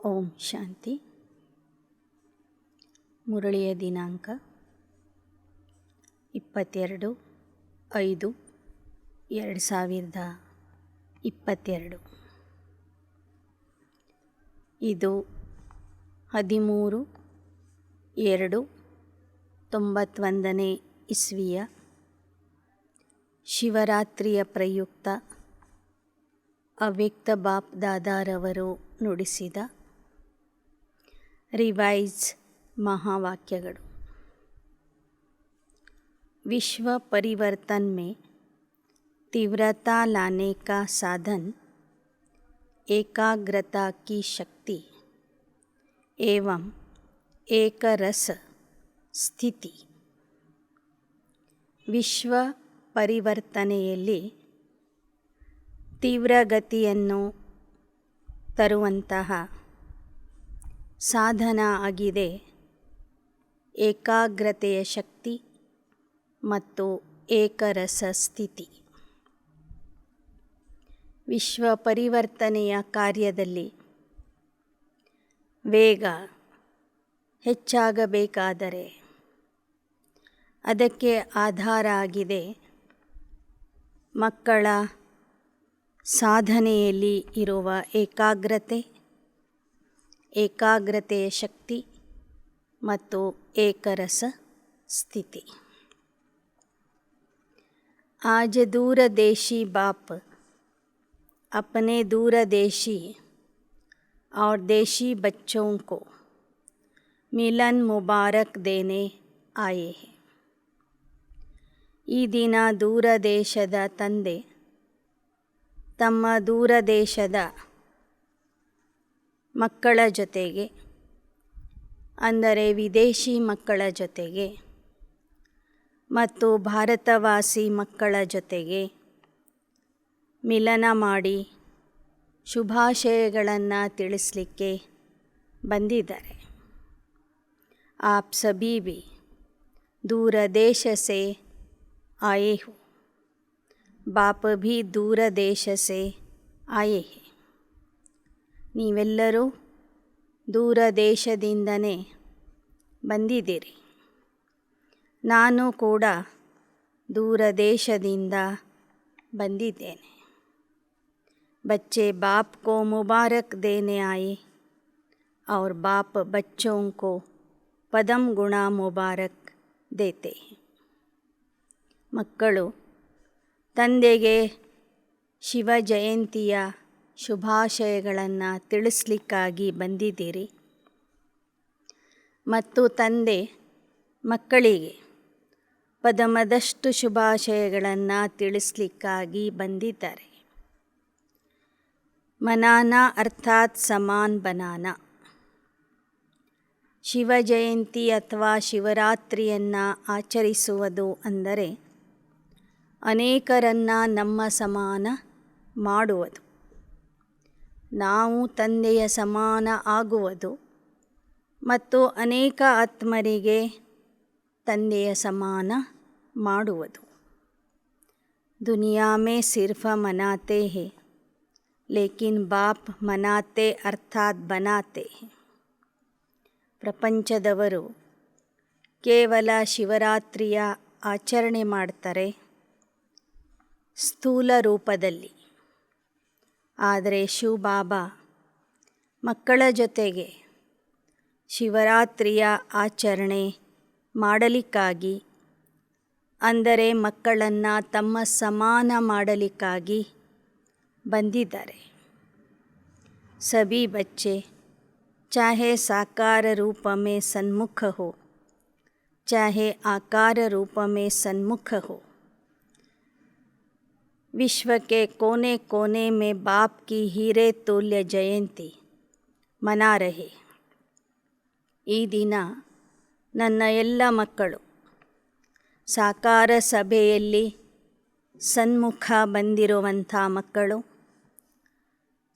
ಓಂ ಶಾಂತಿ. ಮುರಳಿಯ ದಿನಾಂಕ 22/5/2022. ಇದು 13/2/91 ಇಸ್ವಿಯ ಶಿವರಾತ್ರಿಯ ಪ್ರಯುಕ್ತ ಅವ್ಯಕ್ತ ಬಾಪ್ ದಾದಾರವರು ನುಡಿಸಿದ ರಿವೈಸ್ महावाक्यಗಳು. विश्व परिवर्तन में तीव्रता लाने का साधन एकाग्रता की शक्ति एवं एक रस स्थिति. ವಿಶ್ವ ಪರಿವರ್ತನೆಯಲ್ಲಿ ತೀವ್ರಗತಿಯನ್ನು ತರುವಂತಹ ಸಾಧನ ಆಗಿದೆ ಏಕಾಗ್ರತೆಯ ಶಕ್ತಿ ಮತ್ತು ಏಕರಸ ಸ್ಥಿತಿ. ವಿಶ್ವ ಪರಿವರ್ತನೆಯ ಕಾರ್ಯದಲ್ಲಿ ವೇಗ ಹೆಚ್ಚಾಗಬೇಕಾದರೆ ಅದಕ್ಕೆ ಆಧಾರ ಆಗಿದೆ ಮಕ್ಕಳ ಸಾಧನೆಯಲ್ಲಿ ಇರುವ ಏಕಾಗ್ರತೆಯ ಶಕ್ತಿ ಮತ್ತು ಏಕರಸ ಸ್ಥಿತಿ. आज दूरदेशी बाप अपने दूरदेशी और देशी बच्चों को मिलन मुबारक देने आए हैं. ಈ ದಿನ ದೂರದೇಶದ ತಂದೆ ತಮ್ಮ ದೂರದೇಶದ ಮಕ್ಕಳ ಜೊತೆಗೆ, ಅಂದರೆ ವಿದೇಶಿ ಮಕ್ಕಳ ಜೊತೆಗೆ ಮತ್ತು ಭಾರತವಾಸಿ ಮಕ್ಕಳ ಜೊತೆಗೆ ಮಿಲನ ಮಾಡಿ ಶುಭಾಶಯಗಳನ್ನು ತಿಳಿಸಲಿಕ್ಕೆ ಬಂದಿದ್ದಾರೆ. ಆಪ್ ಸಭಿ ಭಿ दूर देश से आए हो. बाप भी दूर देश से आए हैं. ನೀವೆಲ್ಲರೂ ದೂರ ದೇಶದಿಂದನೇ ಬಂದಿದ್ದೀರಿ. ನಾನು ಕೂಡ ದೂರ ದೇಶದಿಂದ ಬಂದಿದ್ದೇನೆ. बच्चे बाप को मुबारक देने आए और बाप बच्चों को पदम गुणा मुबारक देते हैं. ಮಕ್ಕಳು ತಂದೆಗೆ ಶಿವ ಜಯಂತಿಯ ಶುಭಾಶಯಗಳನ್ನು ತಿಳಿಸ್ಲಿಕ್ಕಾಗಿ ಬಂದಿದ್ದೀರಿ ಮತ್ತು ತಂದೆ ಮಕ್ಕಳಿಗೆ ಪದಮದಷ್ಟು ಶುಭಾಶಯಗಳನ್ನು ತಿಳಿಸ್ಲಿಕ್ಕಾಗಿ ಬಂದಿದ್ದಾರೆ. ಮನಾನಾ ಅರ್ಥಾತ್ ಸಮಾನ್ ಬನಾನಾ. ಶಿವ ಜಯಂತಿ ಅಥವಾ ಶಿವರಾತ್ರಿಯನ್ನು ಆಚರಿಸುವುದು ಅಂದರೆ ಅನೇಕರನ್ನು ನಮ್ಮ ಸಮಾನ ಮಾಡುವುದು, ನಾವು ತಂದೆಯ ಸಮಾನ ಆಗುವುದು ಮತ್ತು ಅನೇಕ ಆತ್ಮರಿಗೆ ತಂದೆಯ ಸಮಾನ ಮಾಡುವುದು. ದುನಿಯಾ ಮೇ ಸಿರ್ಫ ಮನಾತೆ ಹೇ ಲೇಕಿನ್ ಬಾಪ್ ಮನಾತೆ ಅರ್ಥಾತ್ ಬನಾತೆ ಹೇ. ಪ್ರಪಂಚದವರು ಕೇವಲ ಶಿವರಾತ್ರಿಯ ಆಚರಣೆ ಮಾಡ್ತಾರೆ ಸ್ಥೂಲ ರೂಪದಲ್ಲಿ, ಆದರೆ ಶಿವ ಬಾಬಾ ಮಕ್ಕಳ ಜೊತೆಗೆ ಶಿವರಾತ್ರಿಯ ಆಚರಣೆ ಮಾಡಲಿಕ್ಕಾಗಿ, ಅಂದರೆ ಮಕ್ಕಳನ್ನು ತಮ್ಮ ಸಮಾನ ಮಾಡಲಿಕ್ಕಾಗಿ ಬಂದಿದ್ದಾರೆ. ಸಭಿ ಬಚ್ಚೆ चाहे साकार रूप में सन्मुख हो, चाहे आकार रूप में सन्मुख हो, विश्व के कोने कोने में बाप की हीरे तुल्य जयंती मना रहे. ಈ ದಿನ ನನ್ನ ಎಲ್ಲ ಮಕ್ಕಳು ಸಾಕಾರ ಸಭೆಯಲ್ಲಿ ಸನ್ಮುಖ ಬಂದಿರುವಂಥ ಮಕ್ಕಳು,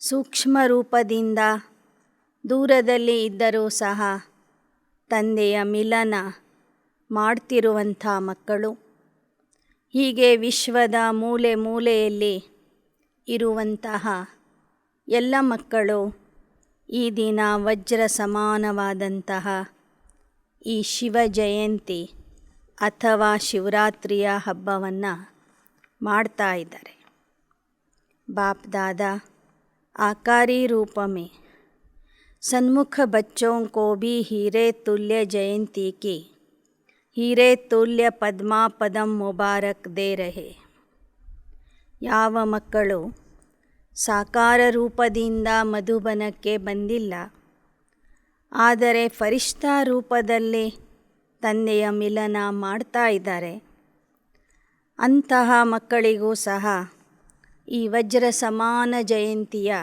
ಸೂಕ್ಷ್ಮ ರೂಪದಿಂದ ದೂರದಲ್ಲಿ ಇದ್ದರೂ ಸಹ ತಂದೆಯ ಮಿಲನ ಮಾಡ್ತಿರುವಂಥ ಮಕ್ಕಳು, ಹೀಗೆ ವಿಶ್ವದ ಮೂಲೆ ಮೂಲೆಯಲ್ಲಿ ಇರುವಂತಹ ಎಲ್ಲ ಮಕ್ಕಳು ಈ ದಿನ ವಜ್ರ ಸಮಾನವಾದಂತಹ ಈ ಶಿವ ಜಯಂತಿ ಅಥವಾ ಶಿವರಾತ್ರಿಯ ಹಬ್ಬವನ್ನು ಮಾಡ್ತಾ ಇದ್ದಾರೆ. बाप दादा आकारी रूप में सन्मुख बच्चों को भी हीरे तुल्य जयंती की हीरे तुल्य पद्मा पदम मुबारक दे रहे. ಯಾವ ಮಕ್ಕಳು ಸಾಕಾರ ರೂಪದಿಂದ ಮಧುಬನಕ್ಕೆ ಬಂದಿಲ್ಲ, ಆದರೆ ಫರಿಷ್ಠಾ ರೂಪದಲ್ಲಿ ತಂದೆಯ ಮಿಲನ ಮಾಡ್ತಾ ಇದ್ದಾರೆ, ಅಂತಹ ಮಕ್ಕಳಿಗೂ ಸಹ ಈ ವಜ್ರ ಸಮಾನ ಜಯಂತಿಯ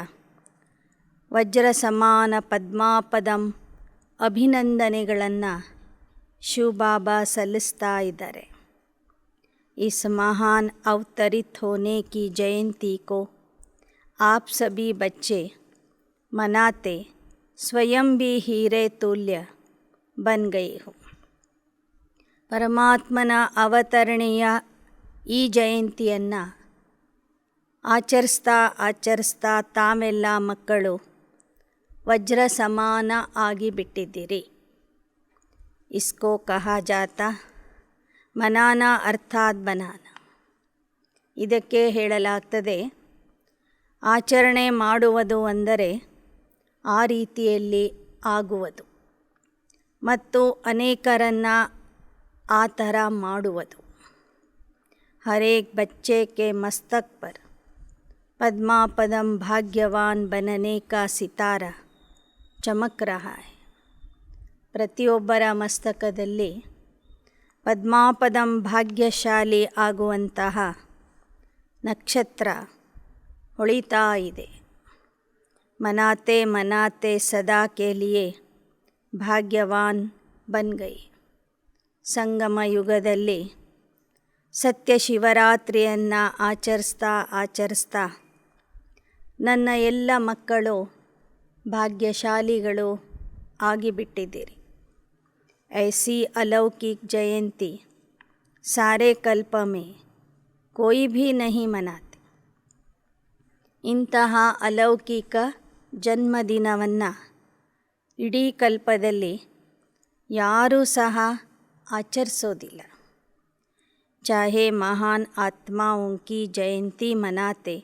ವಜ್ರ ಸಮಾನ ಪದ್ಮಾಪದಂ ಅಭಿನಂದನೆಗಳನ್ನು ಶಿವಬಾಬಾ ಸಲ್ಲಿಸ್ತಾ ಇದ್ದಾರೆ. इस महान अवतरित होने की जयंती को आप सभी बच्चे मनाते स्वयं भी हीरे तुल्य बन गए हो. ಪರಮಾತ್ಮನ ಅವತರಣೆಯ ಈ ಜಯಂತಿಯನ್ನು ಆಚರಿಸ್ತಾ ತಾವೆಲ್ಲ ಮಕ್ಕಳು ವಜ್ರ ಸಮಾನ ಆಗಿಬಿಟ್ಟಿದ್ದೀರಿ. ಇಸ್ಕೋ ಕಹಾ ಜಾತಾ ಮನಾನ ಅರ್ಥಾತ್ ಬನಾನ. ಇದಕ್ಕೆ ಹೇಳಲಾಗ್ತದೆ, ಆಚರಣೆ ಮಾಡುವುದು ಅಂದರೆ ಆ ರೀತಿಯಲ್ಲಿ ಆಗುವುದು ಮತ್ತು ಅನೇಕರನ್ನು ಆ ಥರ ಮಾಡುವುದು. ಹರೇಕ್ ಬಚ್ಚೆ ಕೆ ಮಸ್ತಕ್ ಪರ್ पद्मापदम भाग्यवान बनने का सितारा चमक रहा है. ಪ್ರತಿಯೊಬ್ಬರ ಮಸ್ತಕದಲ್ಲಿ ಪದ್ಮಾಪದಂ ಭಾಗ್ಯಶಾಲಿ ಆಗುವಂತಹ ನಕ್ಷತ್ರ ಹೊಳಿತಾ ಇದೆ. ಮನಾತೆ ಮನಾತೆ ಸದಾ ಕೆ ಲಿಯೆ ಭಾಗ್ಯವಾನ್ ಬನ್ ಗೈ. ಸಂಗಮ ಯುಗದಲ್ಲಿ ಸತ್ಯ ಶಿವರಾತ್ರಿಯನ್ನು ಆಚರಿಸ್ತಾ ನನ್ನ ಎಲ್ಲ ಮಕ್ಕಳು ಭಾಗ್ಯಶಾಲಿಗಳು ಆಗಿಬಿಟ್ಟಿದ್ದೀರಿ. ಐಸಿ ಅಲೌಕಿಕ್ ಜಯಂತಿ ಸಾರೆ ಕಲ್ಪ ಮೇ ಕೋಯಿ ಭೀ ನಹಿ ಮನಾತೆ. ಇಂತಹ ಅಲೌಕಿಕ ಜನ್ಮದಿನವನ್ನು ಇಡೀ ಕಲ್ಪದಲ್ಲಿ ಯಾರೂ ಸಹ ಆಚರಿಸೋದಿಲ್ಲ. चाहे महान आत्माओं की जयंती मनाते,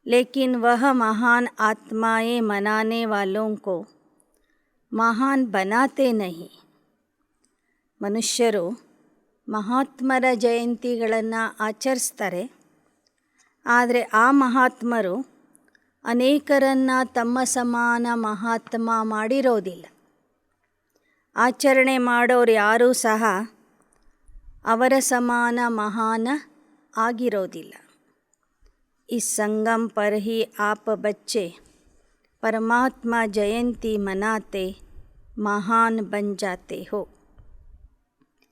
लेकिन वह महान आत्माएं मनाने वालों को महान बनाते नहीं. ಮನುಷ್ಯರು ಮಹಾತ್ಮರ ಜಯಂತಿಗಳನ್ನು ಆಚರಿಸ್ತಾರೆ, ಆದರೆ ಆ ಮಹಾತ್ಮರು ಅನೇಕರನ್ನು ತಮ್ಮ ಸಮಾನ ಮಹಾತ್ಮ ಮಾಡಿರೋದಿಲ್ಲ. ಆಚರಣೆ ಮಾಡೋರು ಯಾರೂ ಸಹ ಅವರ ಸಮಾನ ಮಹಾನ ಆಗಿರೋದಿಲ್ಲ. इस संगम पर ही आप बच्चे परमात्मा जयंती मनाते महान बन जाते हो.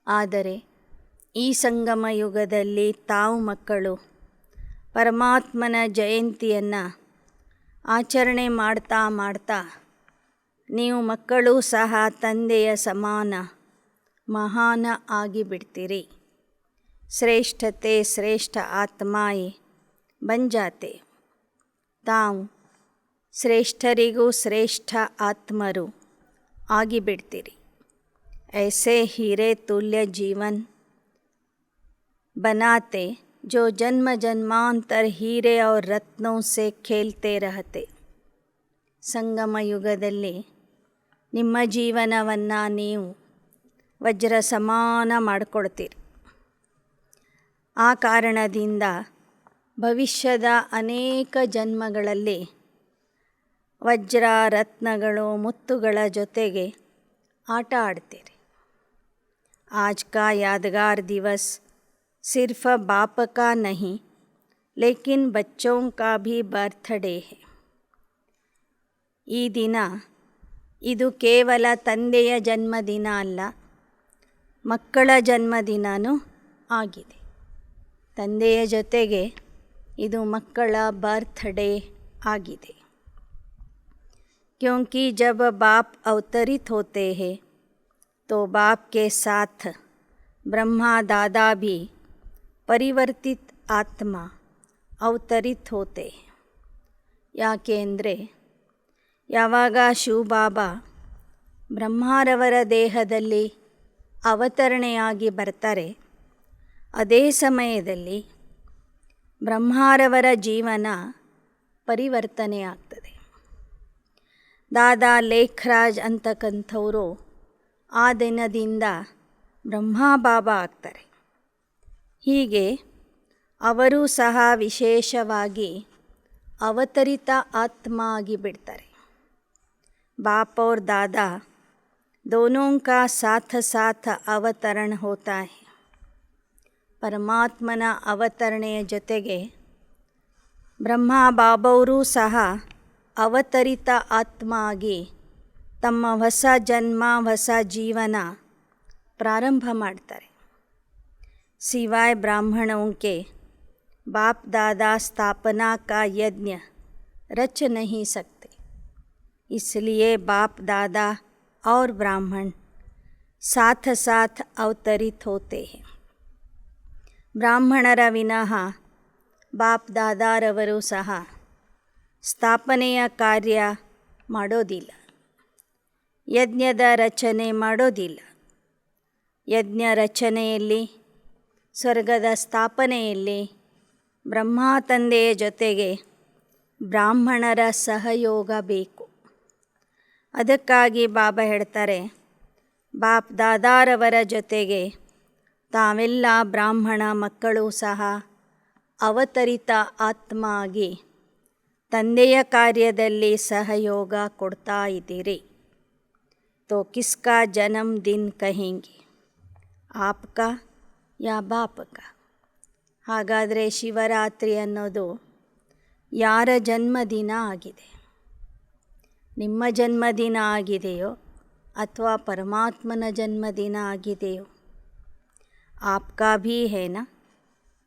ಆದರೆ ಈ ಸಂಗಮ ಯುಗದಲ್ಲಿ ತಾವು ಮಕ್ಕಳು ಪರಮಾತ್ಮನ ಜಯಂತಿಯನ್ನು ಆಚರಣೆ ಮಾಡ್ತಾ ನೀವು ಮಕ್ಕಳು ಸಹ ತಂದೆಯ ಸಮಾನ ಮಹಾನ ಆಗಿಬಿಡ್ತೀರಿ. ಶ್ರೇಷ್ಠತೆ ಶ್ರೇಷ್ಠ ಆತ್ಮಾಯೇ ಬನ್ ಜಾತೆ. ತಾವು ಶ್ರೇಷ್ಠರಿಗೂ ಶ್ರೇಷ್ಠ ಆತ್ಮರು ಆಗಿಬಿಡ್ತೀರಿ. ऐसे हीरे तुल्य जीवन बनाते जो जन्म जन्मांतर हीरे और रत्नों से खेलते रहते. ಸಂಗಮ ಯುಗದಲ್ಲಿ ನಿಮ್ಮ ಜೀವನವನ್ನು ನೀವು ವಜ್ರ ಸಮಾನ ಮಾಡಿಕೊಡ್ತೀರಿ. ಆ ಕಾರಣದಿಂದ ಭವಿಷ್ಯದ ಅನೇಕ ಜನ್ಮಗಳಲ್ಲಿ ವಜ್ರ ರತ್ನಗಳು ಮುತ್ತುಗಳ ಜೊತೆಗೆ ಆಟ ಆಡ್ತೀರಿ. आज का यादगार दिवस सिर्फ बाप का नहीं लेकिन बच्चों का भी बर्थडे है. ಈ ದಿನ ಇದು ಕೇವಲ ತಂದೆಯ ಜನ್ಮದಿನ ಅಲ್ಲ, ಮಕ್ಕಳ ಜನ್ಮದಿನವೂ ಆಗಿದೆ. ತಂದೆಯ ಜೊತೆಗೆ ಇದು ಮಕ್ಕಳ ಬರ್ತ್ಡೇ ಆಗಿದೆ. क्योंकि जब बाप अवतरित होते हैं तो बाप के साथ ब्रह्मा दादा भी परिवर्तित आत्मा अवतरित होते हैं. ಯಾಕೆ ಅಂದರೆ ಯಾವಾಗ ಶಿವಬಾಬಾ ಬ್ರಹ್ಮಾರವರ ದೇಹದಲ್ಲಿ ಅವತರಣೆಯಾಗಿ ಬರ್ತಾರೆ, ಅದೇ ಸಮಯದಲ್ಲಿ ಬ್ರಹ್ಮಾರವರ ಜೀವನ ಪರಿವರ್ತನೆಯಾಗ್ತದೆ. ದಾದಾ ಲೇಖರಾಜ್ ಅಂತಕ್ಕಂಥವರು ಆ ದಿನದಿಂದ ಬ್ರಹ್ಮಬಾಬಾ ಆಗ್ತಾರೆ. ಹೀಗೆ ಅವರೂ ಸಹ ವಿಶೇಷವಾಗಿ ಅವತರಿತ ಆತ್ಮ ಆಗಿ ಬಿಡ್ತಾರೆ. बाप और दादा दोनों का साथ साथ अवतरण होता है. ಪರಮಾತ್ಮನ ಅವತರಣೆಯ ಜೊತೆಗೆ ಬ್ರಹ್ಮ ಬಾಬಾವರು ಸಹ ಅವತರಿತ ಆತ್ಮ ಆಗಿ ತಮ್ಮ ಹೊಸ ಜನ್ಮ ಹೊಸ ಜೀವನ ಪ್ರಾರಂಭ ಮಾಡ್ತಾರೆ. सिवाय ब्राह्मणों के बाप दादा स्थापना का यज्ञ रच नहीं सकते. इसलिए बाप दादा और ब्राह्मण साथ साथ अवतरित होते हैं. ಬ್ರಾಹ್ಮಣರ ವಿನಃ ಬಾಪ್ ದಾದಾರವರು ಸಹ ಸ್ಥಾಪನೆಯ ಕಾರ್ಯ ಮಾಡೋದಿಲ್ಲ, ಯಜ್ಞದ ರಚನೆ ಮಾಡೋದಿಲ್ಲ. ಯಜ್ಞ ರಚನೆಯಲ್ಲಿ, ಸ್ವರ್ಗದ ಸ್ಥಾಪನೆಯಲ್ಲಿ ಬ್ರಹ್ಮ ತಂದೆಯ ಜೊತೆಗೆ ಬ್ರಾಹ್ಮಣರ ಸಹಯೋಗ ಬೇಕು. ಅದಕ್ಕಾಗಿ ಬಾಬಾ ಹೇಳ್ತಾರೆ, ಬಾಪ್ ದಾದಾರವರ ಜೊತೆಗೆ ತಾವೆಲ್ಲ ಬ್ರಾಹ್ಮಣ ಮಕ್ಕಳು ಸಹ ಅವತರಿತ ಆತ್ಮ ಆಗಿ ತಂದೆಯ ಕಾರ್ಯದಲ್ಲಿ ಸಹಯೋಗ ಕೊಡ್ತಾ ಇದ್ದೀರಿ. ತೋ ಕಿಸ್ಕಾ ಜನ್ಮ ದಿನ್ ಕಹೆಂಗೆ, ಆಪ್ಕಾ ಯಾ ಬಾಪ್ಕಾ? ಹಾಗಾದರೆ ಶಿವರಾತ್ರಿ ಅನ್ನೋದು ಯಾರ ಜನ್ಮದಿನ ಆಗಿದೆ? ನಿಮ್ಮ ಜನ್ಮದಿನ ಆಗಿದೆಯೋ ಅಥವಾ ಪರಮಾತ್ಮನ ಜನ್ಮದಿನ ಆಗಿದೆಯೋ? आपका भी है ना,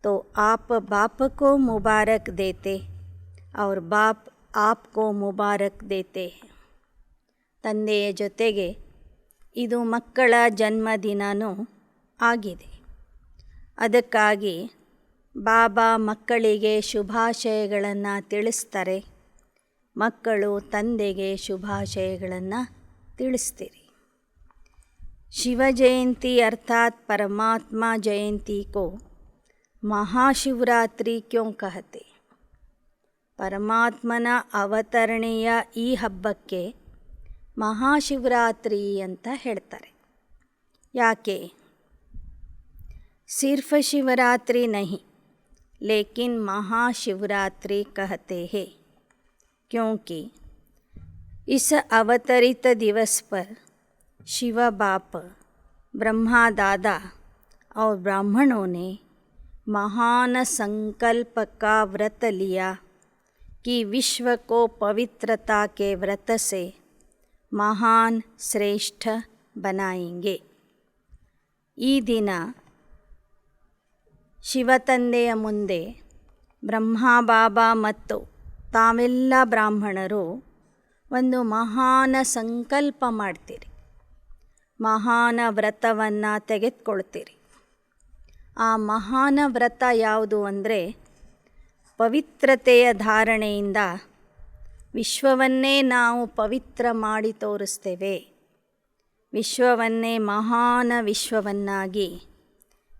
तो आप बाप को मुबारक देते और बाप आपको मुबारक देते हैं. ತಂದೆಯ ಜೊತೆಗೆ ಇದು ಮಕ್ಕಳ ಜನ್ಮದಿನವೂ ಆಗಿದೆ. ಅದಕ್ಕಾಗಿ ಬಾಬಾ ಮಕ್ಕಳಿಗೆ ಶುಭಾಶಯಗಳನ್ನು ತಿಳಿಸ್ತಾರೆ, ಮಕ್ಕಳು ತಂದೆಗೆ ಶುಭಾಶಯಗಳನ್ನು ತಿಳಿಸ್ತೀರಿ. शिव जयंती अर्थात परमात्मा जयंती को महाशिवरात्रि क्यों कहते? ಪರಮಾತ್ಮನ ಅವತರಣೆಯ ಈ ಹಬ್ಬಕ್ಕೆ ಮಹಾಶಿವರಾತ್ರಿ ಅಂತ ಹೇಳ್ತಾರೆ. ಯಾಕೆ? ಸಿರ್ಫ್ ಶಿವರಾತ್ರಿ नहीं, लेकिन महाशिवरात्रि कहते हैं क्योंकि इस अवतरित दिवस पर शिव बाप, ब्रह्मा दादा और ब्राह्मणों ने महान संकल्प का व्रत लिया कि विश्व को पवित्रता के व्रत से महान श्रेष्ठ बनाएंगे. ಈ ದಿನ ಶಿವತಂದೆಯ ಮುಂದೆ ಬ್ರಹ್ಮ ಬಾಬಾ ಮತ್ತು ತಾವೆಲ್ಲ ಬ್ರಾಹ್ಮಣರು ಒಂದು ಮಹಾನ ಸಂಕಲ್ಪ ಮಾಡ್ತೀರಿ, ಮಹಾನ ವ್ರತವನ್ನು ತೆಗೆದುಕೊಳ್ತೀರಿ. ಆ ಮಹಾನ ವ್ರತ ಯಾವುದು ಅಂದರೆ, ಪವಿತ್ರತೆಯ ಧಾರಣೆಯಿಂದ ವಿಶ್ವವನ್ನೇ ನಾವು ಪವಿತ್ರ ಮಾಡಿ ತೋರಿಸ್ತೇವೆ, ವಿಶ್ವವನ್ನೇ ಮಹಾನ ವಿಶ್ವವನ್ನಾಗಿ,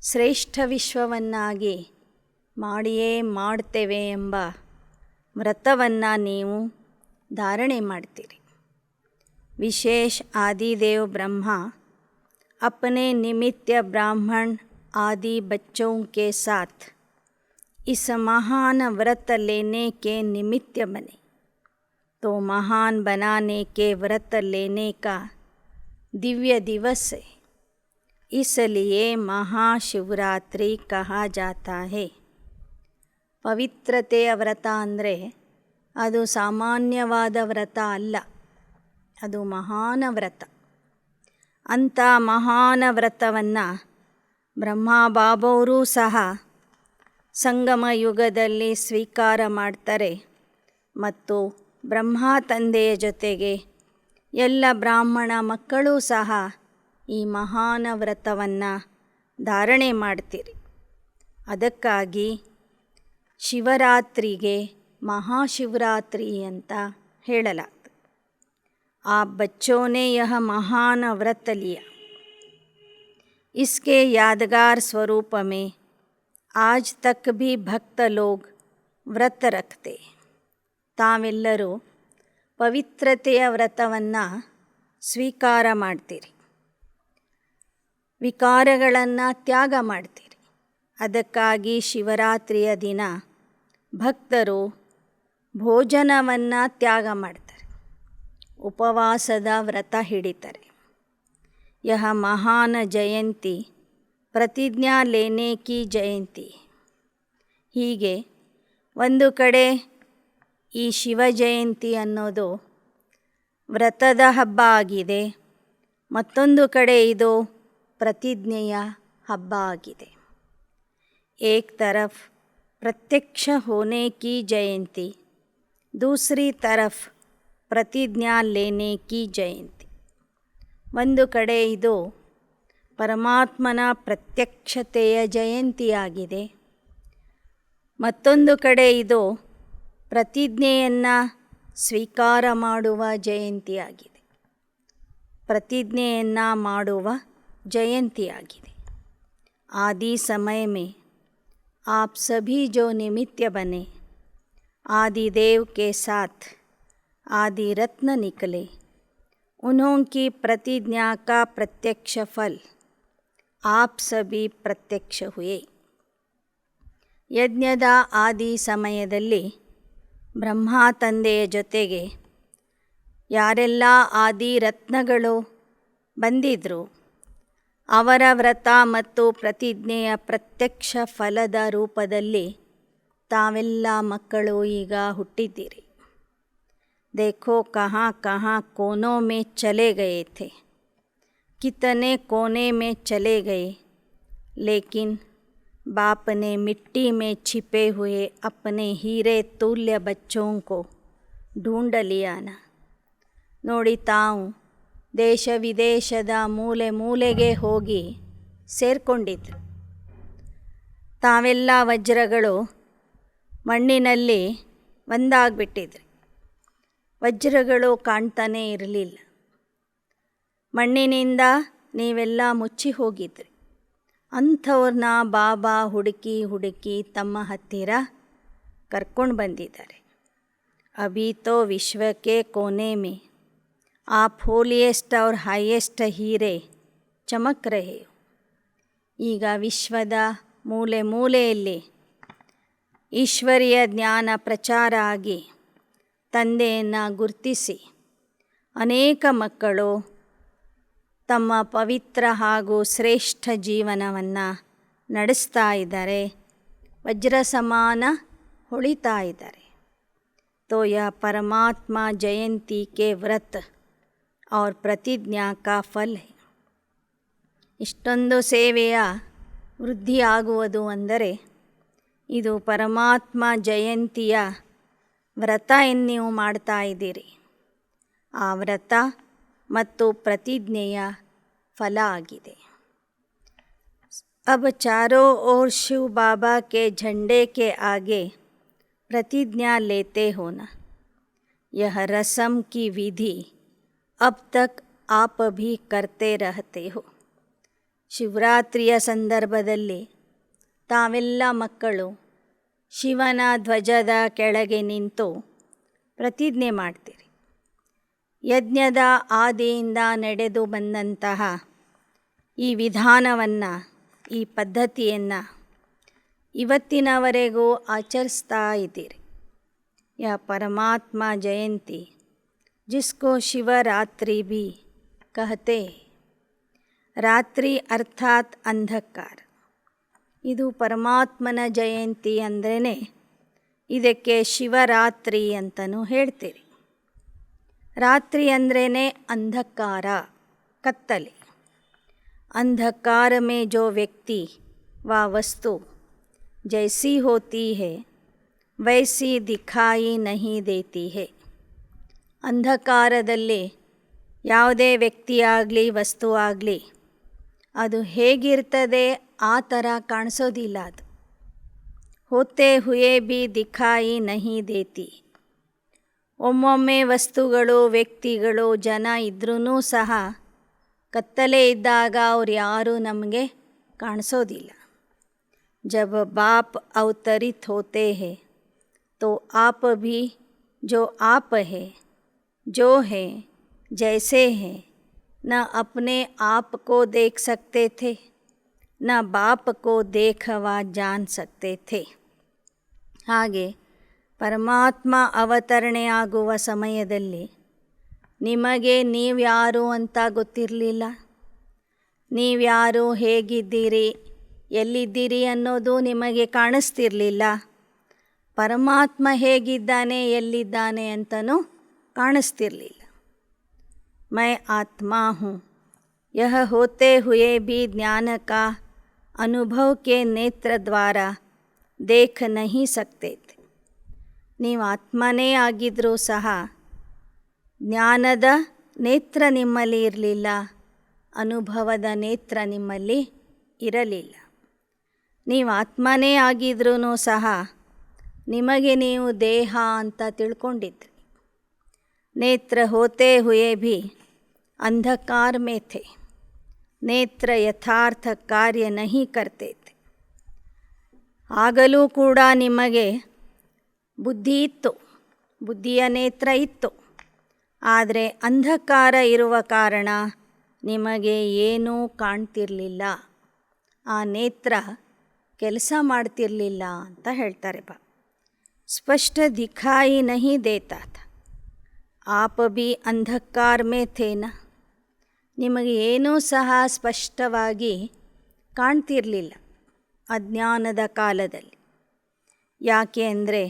ಶ್ರೇಷ್ಠ ವಿಶ್ವವನ್ನಾಗಿ ಮಾಡಿಯೇ ಮಾಡ್ತೇವೆ ಎಂಬ ವ್ರತವನ್ನು ನೀವು ಧಾರಣೆ ಮಾಡ್ತೀರಿ. विशेष आदिदेव ब्रह्मा अपने निमित्त ब्राह्मण आदि बच्चों के साथ इस महान व्रत लेने के निमित्त बने, तो महान बनाने के व्रत लेने का दिव्य दिवस है, इसलिए महाशिवरात्रि कहा जाता है. ಪವಿತ್ರತೆಯ ವ್ರತ ಅಂದರೆ ಅದು ಸಾಮಾನ್ಯವಾದ ವ್ರತ ಅಲ್ಲ, ಅದು ಮಹಾನ ವ್ರತ. ಅಂಥ ಮಹಾನ ವ್ರತವನ್ನು ಬ್ರಹ್ಮ ಬಾಬಾವರೂ ಸಹ ಸಂಗಮ ಯುಗದಲ್ಲಿ ಸ್ವೀಕಾರ ಮಾಡ್ತಾರೆ ಮತ್ತು ಬ್ರಹ್ಮ ತಂದೆಯ ಜೊತೆಗೆ ಎಲ್ಲ ಬ್ರಾಹ್ಮಣ ಮಕ್ಕಳೂ ಸಹ ಈ ಮಹಾನ ವ್ರತವನ್ನು ಧಾರಣೆ ಮಾಡ್ತೀರಿ. ಅದಕ್ಕಾಗಿ ಶಿವರಾತ್ರಿಗೆ ಮಹಾಶಿವರಾತ್ರಿ ಅಂತ ಹೇಳಲಾಗ್ತದೆ. आप बच्चों ने यह महान व्रत लिया। इसके यादगार स्वरूप में आज तक भी भक्त लोग ವ್ರತ ರಖತೆ. ತಾವೆಲ್ಲರೂ ಪವಿತ್ರತೆಯ ವ್ರತವನ್ನು ಸ್ವೀಕಾರ ಮಾಡ್ತೀರಿ, ವಿಕಾರಗಳನ್ನು ತ್ಯಾಗ ಮಾಡ್ತೀರಿ. ಅದಕ್ಕಾಗಿ ಶಿವರಾತ್ರಿಯ ದಿನ ಭಕ್ತರು ಭೋಜನವನ್ನು ತ್ಯಾಗ ಮಾಡ್ತಾರೆ, ಉಪವಾಸದ ವ್ರತ ಹಿಡಿತಾರೆ. ಯಹ ಮಹಾನ್ ಜಯಂತಿ ಪ್ರತಿಜ್ಞಾ ಲೇನೆ ಕಿ ಜಯಂತಿ. ಹೀಗೆ ಒಂದು ಕಡೆ ಈ ಶಿವ ಜಯಂತಿ ಅನ್ನೋದು ವ್ರತದ ಹಬ್ಬ ಆಗಿದೆ, ಮತ್ತೊಂದು ಕಡೆ ಇದು ಪ್ರತಿಜ್ಞೆಯ ಹಬ್ಬ ಆಗಿದೆ. ಏಕ್ ತರಫ್ ಪ್ರತ್ಯಕ್ಷ ಹೋನೆ ಕಿ ಜಯಂತಿ, ದೂಸರಿ ತರಫ್ ಪ್ರತಿಜ್ಞಾ ಲೇನೆ ಕಿ ಜಯಂತಿ. ಒಂದು ಕಡೆ ಇದು ಪರಮಾತ್ಮನ ಪ್ರತ್ಯಕ್ಷತೆಯ ಜಯಂತಿಯಾಗಿದೆ, ಮತ್ತೊಂದು ಕಡೆ ಇದು ಪ್ರತಿಜ್ಞೆಯನ್ನು ಸ್ವೀಕಾರ ಮಾಡುವ ಜಯಂತಿಯಾಗಿದೆ, ಪ್ರತಿಜ್ಞೆಯನ್ನು ಮಾಡುವ ಜಯಂತಿಯಾಗಿದೆ. आदि समय में आप सभी जो निमित्त बने, आदिदेव के साथ आदि रत्न निकले, उन्होंने प्रतिज्ञा का प्रत्यक्ष फल आप सभी प्रत्यक्ष हुए. ಯಜ್ಞದ ಆದಿ ಸಮಯದಲ್ಲಿ ಬ್ರಹ್ಮ ತಂದೆಯ ಜೊತೆಗೆ ಯಾರೆಲ್ಲ ಆದಿ ರತ್ನಗಳು ಬಂದಿದ್ದರು, ಅವರ ವ್ರತ ಮತ್ತು ಪ್ರತಿಜ್ಞೆಯ ಪ್ರತ್ಯಕ್ಷ ಫಲದ ರೂಪದಲ್ಲಿ ತಾವೆಲ್ಲ ಮಕ್ಕಳು ಈಗ ಹುಟ್ಟಿದ್ದೀರಿ. देखो कहाँ कहाँ कोनों में चले गए थे, कितने कोने में चले गए, लेकिन बाप ने मिट्टी में छिपे हुए अपने हीरे तुल्य बच्चों को ढूंढ लिया ना. ನೋಡಿ, ತಾವು ದೇಶ ವಿದೇಶದ ಮೂಲೆ ಮೂಲೆಗೆ ಹೋಗಿ ಸೇರಿಕೊಂಡಿದ್ರು. ತಾವೆಲ್ಲ ವಜ್ರಗಳು ಮಣ್ಣಿನಲ್ಲಿ ಒಂದಾಗ್ಬಿಟ್ಟಿದ್ರು. ವಜ್ರಗಳು ಕಾಣ್ತಾನೇ ಇರಲಿಲ್ಲ. ಮಣ್ಣಿನಿಂದ ನೀವೆಲ್ಲ ಮುಚ್ಚಿ ಹೋಗಿದ್ರಿ. ಅಂಥವ್ರನ್ನ ಬಾಬಾ ಹುಡುಕಿ ಹುಡುಕಿ ತಮ್ಮ ಹತ್ತಿರ ಕರ್ಕೊಂಡು ಬಂದಿದ್ದಾರೆ. ಅಭಿ ತೋ ವಿಶ್ವಕ್ಕೆ ಕೋನೆ ಮೇ आप होलिएस्ट और हाईएस्ट ಹೀರೆ ಚಮಕ್ ರಹೆ ಹೋ. ಈಗ ವಿಶ್ವದ ಮೂಲೆ ಮೂಲೆಯಲ್ಲಿ ಈಶ್ವರಿಯ ಜ್ಞಾನ ಪ್ರಚಾರ ಆಗಿ ತಂದೆಯನ್ನು ಗುರುತಿಸಿ ಅನೇಕ ಮಕ್ಕಳು ತಮ್ಮ ಪವಿತ್ರ ಹಾಗೂ ಶ್ರೇಷ್ಠ ಜೀವನವನ್ನು ನಡೆಸ್ತಾ ಇದ್ದಾರೆ, ವಜ್ರ ಸಮಾನ ಹೊಳಿತಾ ಇದ್ದಾರೆ. तो यह परमात्मा जयंती के व्रत और प्रतिज्ञा का फल है. ಇಷ್ಟೊಂದು ಸೇವೆಯ ವೃದ್ಧಿ ಆಗುವುದು ಅಂದರೆ ಇದು ಪರಮಾತ್ಮ ಜಯಂತಿಯ ವ್ರತ ಏನು ನೀವು ಮಾಡ್ತಾ ಇದ್ದೀರಿ, ಆ ವ್ರತ ಮತ್ತು ಪ್ರತಿಜ್ಞೆಯ ಫಲ ಆಗಿದೆ. अब चारों ओर शिव बाबा के झंडे के आगे प्रतिज्ञा लेते हो ना. यह रस्म की विधि अब तक आप भी करते रहते हो. ಶಿವರಾತ್ರಿಯ ಸಂದರ್ಭದಲ್ಲಿ ತಾವೆಲ್ಲ ಮಕ್ಕಳು ಶಿವನ ಧ್ವಜದ ಕೆಳಗೆ ನಿಂತು ಪ್ರತಿಜ್ಞೆ ಮಾಡ್ತೀರಿ. ಯಜ್ಞದ ಆದಿಯಿಂದ ನಡೆದು ಬಂದಂತಹ ಈ ವಿಧಾನವನ್ನು, ಈ ಪದ್ಧತಿಯನ್ನು ಇವತ್ತಿನವರೆಗೂ ಆಚರಿಸ್ತಾ ಇದ್ದೀರಿ. यह परमात्मा जयंती जिसको शिवरात्रि भी कहते हैं. ರಾತ್ರಿ ಅರ್ಥಾತ್ ಅಂಧಕಾರ. ಇದು ಪರಮಾತ್ಮನ ಜಯಂತಿ ಅಂದ್ರೇ ಇದಕ್ಕೆ ಶಿವರಾತ್ರಿ ಅಂತಲೂ ಹೇಳ್ತೀರಿ. ರಾತ್ರಿ ಅಂದ್ರೇ ಅಂಧಕಾರ, ಕತ್ತಲೆ. अंधकार में जो व्यक्ति व वस्तु जैसी होती है वैसी दिखाई नहीं देती है. ಅಂಧಕಾರದಲ್ಲಿ ಯಾವುದೇ ವ್ಯಕ್ತಿಯಾಗಲಿ ವಸ್ತು ಆಗಲಿ ಅದು ಹೇಗಿರ್ತದೆ ಆ ಥರ ಕಾಣಿಸೋದಿಲ್ಲ. ಅದು ಹೋತೆ ಹುಯೇ ಭಿ ದಿಖಾಯಿ ನಹಿ ದೇತಿ. ಒಮ್ಮೊಮ್ಮೆ ವಸ್ತುಗಳು, ವ್ಯಕ್ತಿಗಳು, ಜನ ಇದ್ರೂ ಸಹ ಕತ್ತಲೆ ಇದ್ದಾಗ ಅವ್ರು ಯಾರೂ ನಮಗೆ ಕಾಣಿಸೋದಿಲ್ಲ. जब बाप अवतरित होते हैं तो आप भी जो आप है, जो है, जैसे हैं, न अपने आप को देख सकते थे, न बाप को देख व जान सकते थे. ಹಾಗೆ ಪರಮಾತ್ಮ ಅವತರಣೆ ಆಗುವ ಸಮಯದಲ್ಲಿ ನಿಮಗೆ ನೀವ್ಯಾರು ಅಂತ ಗೊತ್ತಿರಲಿಲ್ಲ. ನೀವ್ಯಾರು, ಹೇಗಿದ್ದೀರಿ, ಎಲ್ಲಿದ್ದೀರಿ ಅನ್ನೋದು ನಿಮಗೆ ಕಾಣಿಸ್ತಿರಲಿಲ್ಲ. ಪರಮಾತ್ಮ ಹೇಗಿದ್ದಾನೆ, ಎಲ್ಲಿದ್ದಾನೆ ಅಂತಲೂ ಕಾಣಿಸ್ತಿರಲಿಲ್ಲ. ಮೈ ಆತ್ಮ ಹೂँ यह होते हुए भी ज्ञान का अनुभव के नेत्र द्वारा देख नहीं सकते थे. ನೀವು ಆತ್ಮನೇ ಆಗಿದ್ದರೂ ಸಹ ಜ್ಞಾನದ ನೇತ್ರ ನಿಮ್ಮಲ್ಲಿ ಇರಲಿಲ್ಲ, ಅನುಭವದ ನೇತ್ರ ನಿಮ್ಮಲ್ಲಿ ಇರಲಿಲ್ಲ. ನೀವು ಆತ್ಮನೇ ಆಗಿದ್ರೂ ಸಹ ನಿಮಗೆ ನೀವು ದೇಹ ಅಂತ ತಿಳ್ಕೊಂಡಿದ್ರಿ. ನೇತ್ರ ಹೋತೆ ಹುಯೇ ಭಿ ಅಂಧಕಾರ ಮೇ ಥೆ, ನೇತ್ರ ಯಥಾರ್ಥ ಕಾರ್ಯ ನಹಿ ಕರ್ತೆ ಥೆ. ಆಗಲೂ ಕೂಡ ನಿಮಗೆ ಬುದ್ಧಿ ಇತ್ತು, ಬುದ್ಧಿಯ ನೇತ್ರ ಇತ್ತು. ಆದರೆ ಅಂಧಕಾರ ಇರುವ ಕಾರಣ ನಿಮಗೆ ಏನೂ ಕಾಣ್ತಿರಲಿಲ್ಲ. ಆ ನೇತ್ರ ಕೆಲಸ ಮಾಡ್ತಿರಲಿಲ್ಲ ಅಂತ ಹೇಳ್ತಾರೆ. ಸ್ಪಷ್ಟ ದಿಖಾಯಿ ನಹಿ ದೇತಾ ಥಾ, ಆಪ್ ಭಿ ಅಂಧಕಾರ ಮೇ ಥೇನ. ನಿಮಗೆ ಏನೂ ಸಹ ಸ್ಪಷ್ಟವಾಗಿ ಕಾಣ್ತಿರಲಿಲ್ಲ ಅಜ್ಞಾನದ ಕಾಲದಲ್ಲಿ. ಯಾಕೆ ಅಂದರೆ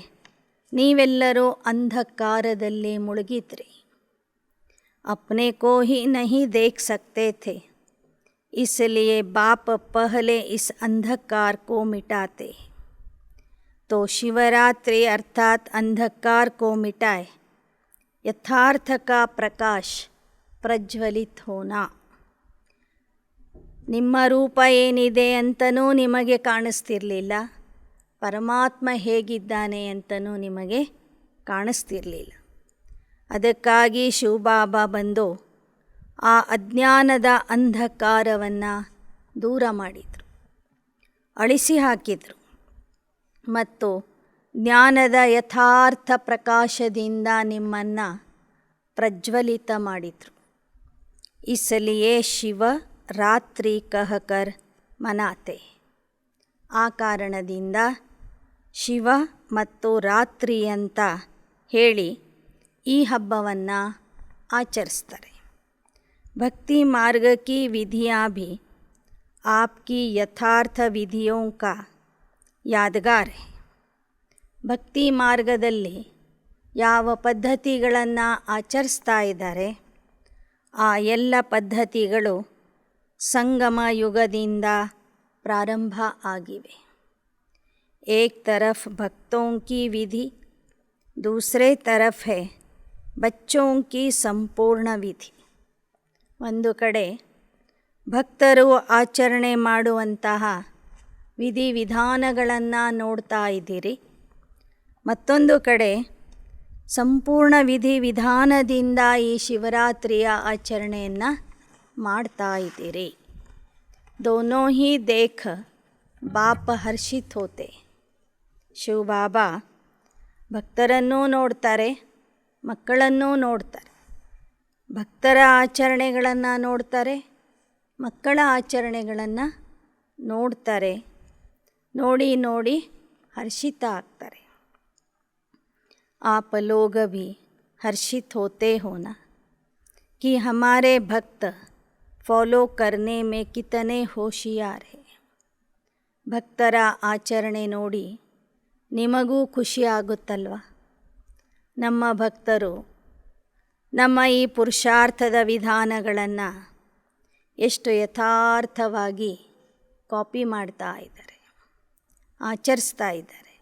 ನೀವೆಲ್ಲರೂ ಅಂಧಕಾರದಲ್ಲಿ ಮುಳುಗಿದ್ರಿ. अपने को ही नहीं देख सकते थे, इसलिए बाप पहले इस अंधकार को मिटाते. तो शिवरात्रि अर्थात अंधकार को मिटाए यथार्थ का प्रकाश प्रज्वलित होना. ನಿಮ್ಮ ರೂಪ ಏನಿದೆ ಅಂತಲೂ ನಿಮಗೆ ಕಾಣಿಸ್ತಿರಲಿಲ್ಲ, ಪರಮಾತ್ಮ ಹೇಗಿದ್ದಾನೆ ಅಂತಲೂ ನಿಮಗೆ ಕಾಣಿಸ್ತಿರಲಿಲ್ಲ. ಅದಕ್ಕಾಗಿ ಶಿವಬಾಬಾ ಬಂದು ಆ ಅಜ್ಞಾನದ ಅಂಧಕಾರವನ್ನು ದೂರ ಮಾಡಿದರು, ಅಳಿಸಿ ಹಾಕಿದರು ಮತ್ತು ಜ್ಞಾನದ ಯಥಾರ್ಥ ಪ್ರಕಾಶದಿಂದ ನಿಮ್ಮನ್ನು ಪ್ರಜ್ವಲಿತ ಮಾಡಿದರು. ಇಸಲಿಯೇ ಶಿವ ರಾತ್ರಿ ಕಹಕರ್ ಮನಾತೆ. ಆ ಕಾರಣದಿಂದ ಶಿವ ಮತ್ತು ರಾತ್ರಿ ಅಂತ ಹೇಳಿ ಈ ಹಬ್ಬವನ್ನು ಆಚರಿಸ್ತಾರೆ. भक्ति मार्ग की विधियाँ भी आपकी यथार्थ विधियों का यादगार है. ಭಕ್ತಿ ಮಾರ್ಗದಲ್ಲಿ ಯಾವ ಪದ್ಧತಿಗಳನ್ನು ಆಚರಿಸ್ತಾ ಇದ್ದಾರೆ ಆ ಎಲ್ಲ ಪದ್ಧತಿಗಳು ಸಂಗಮ ಯುಗದಿಂದ ಪ್ರಾರಂಭ ಆಗಿವೆ. एक तरफ भक्तों की विधि, दूसरे तरफ है बच्चों की संपूर्ण विधि. ಒಂದು ಕಡೆ ಭಕ್ತರು ಆಚರಣೆ ಮಾಡುವಂತಹ ವಿಧಿವಿಧಾನಗಳನ್ನು ನೋಡ್ತಾ ಇದ್ದೀರಿ, ಮತ್ತೊಂದು ಕಡೆ ಸಂಪೂರ್ಣ ವಿಧಿವಿಧಾನದಿಂದ ಈ ಶಿವರಾತ್ರಿಯ ಆಚರಣೆಯನ್ನು ಮಾಡ್ತಾ ಇದ್ದೀರಿ. दोनों ही देख बाप हर्षित होते. ಶಿವಬಾಬಾ ಭಕ್ತರನ್ನೂ ನೋಡ್ತಾರೆ, ಮಕ್ಕಳನ್ನೂ ನೋಡ್ತಾರೆ. ಭಕ್ತರ ಆಚರಣೆಗಳನ್ನು ನೋಡ್ತಾರೆ, ಮಕ್ಕಳ ಆಚರಣೆಗಳನ್ನು ನೋಡ್ತಾರೆ. ನೋಡಿ ನೋಡಿ ಹರ್ಷಿತ ಆಗ್ತಾರೆ. आप लोग भी हर्षित होते हो ना कि हमारे भक्त फॉलो करने में कितने होशियार है. ಭಕ್ತರ ಆಚರಣೆ ನೋಡಿ ನಿಮಗೂ ಖುಷಿ ಆಗುತ್ತಲ್ವ? ನಮ್ಮ ಭಕ್ತರು ನಮ್ಮ ಈ ಪುರುಷಾರ್ಥದ ವಿಧಾನಗಳನ್ನು ಎಷ್ಟು ಯಥಾರ್ಥವಾಗಿ ಕಾಪಿ ಮಾಡ್ತಾ ಇದ್ದಾರೆ, ಆಚರಿಸ್ತಾ ಇದ್ದಾರೆ.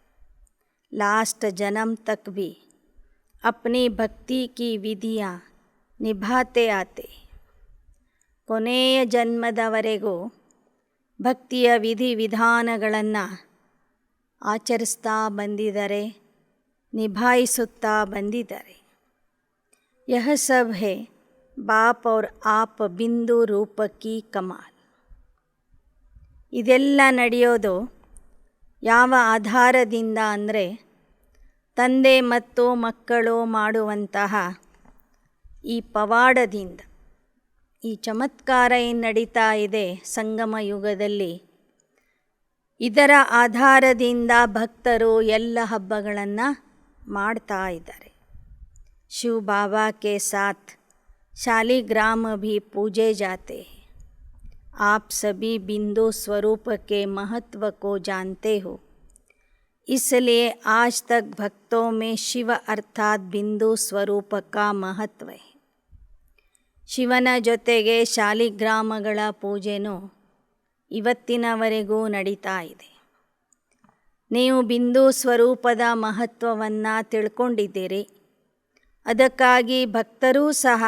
लास्ट जन्म तक भी अपनी भक्ति की विधियाँ निभाते आते. ಕೊನೆಯ ಜನ್ಮದವರೆಗೂ ಭಕ್ತಿಯ ವಿಧಿವಿಧಾನಗಳನ್ನು ಆಚರಿಸ್ತಾ ಬಂದಿದ್ದಾರೆ, ನಿಭಾಯಿಸುತ್ತಾ ಬಂದಿದ್ದಾರೆ. यह सब है बाप और आप ಬಿಂದು ರೂಪ ಕಿ ಕಮಾಲ್. ಇದೆಲ್ಲ ನಡೆಯೋದು ಯಾವ ಆಧಾರದಿಂದ ಅಂದರೆ ತಂದೆ ಮತ್ತು ಮಕ್ಕಳು ಮಾಡುವಂತಹ ಈ ಪವಾಡದಿಂದ. ಈ ಚಮತ್ಕಾರ ಏನು ನಡೀತಾ ಇದೆ ಸಂಗಮ ಯುಗದಲ್ಲಿ, ಇದರ ಆಧಾರದಿಂದ ಭಕ್ತರು ಎಲ್ಲ ಹಬ್ಬಗಳನ್ನು ಮಾಡ್ತಾ ಇದ್ದಾರೆ. शिव बाबा के साथ शालिग्राम भी पूजे जाते हैं. आप सभी बिंदु स्वरूप के महत्व को जानते हो, इसलिए आज तक भक्तों में शिव अर्थात बिंदु स्वरूप का महत्व है. ಶಿವನ ಜೊತೆಗೆ ಶಾಲಿಗ್ರಾಮಗಳ ಪೂಜೆನೂ ಇವತ್ತಿನವರೆಗೂ ನಡೀತಾ ಇದೆ. ನೀವು ಬಿಂದು ಸ್ವರೂಪದ ಮಹತ್ವವನ್ನು ತಿಳ್ಕೊಂಡಿದ್ದೀರಿ. ಅದಕ್ಕಾಗಿ ಭಕ್ತರೂ ಸಹ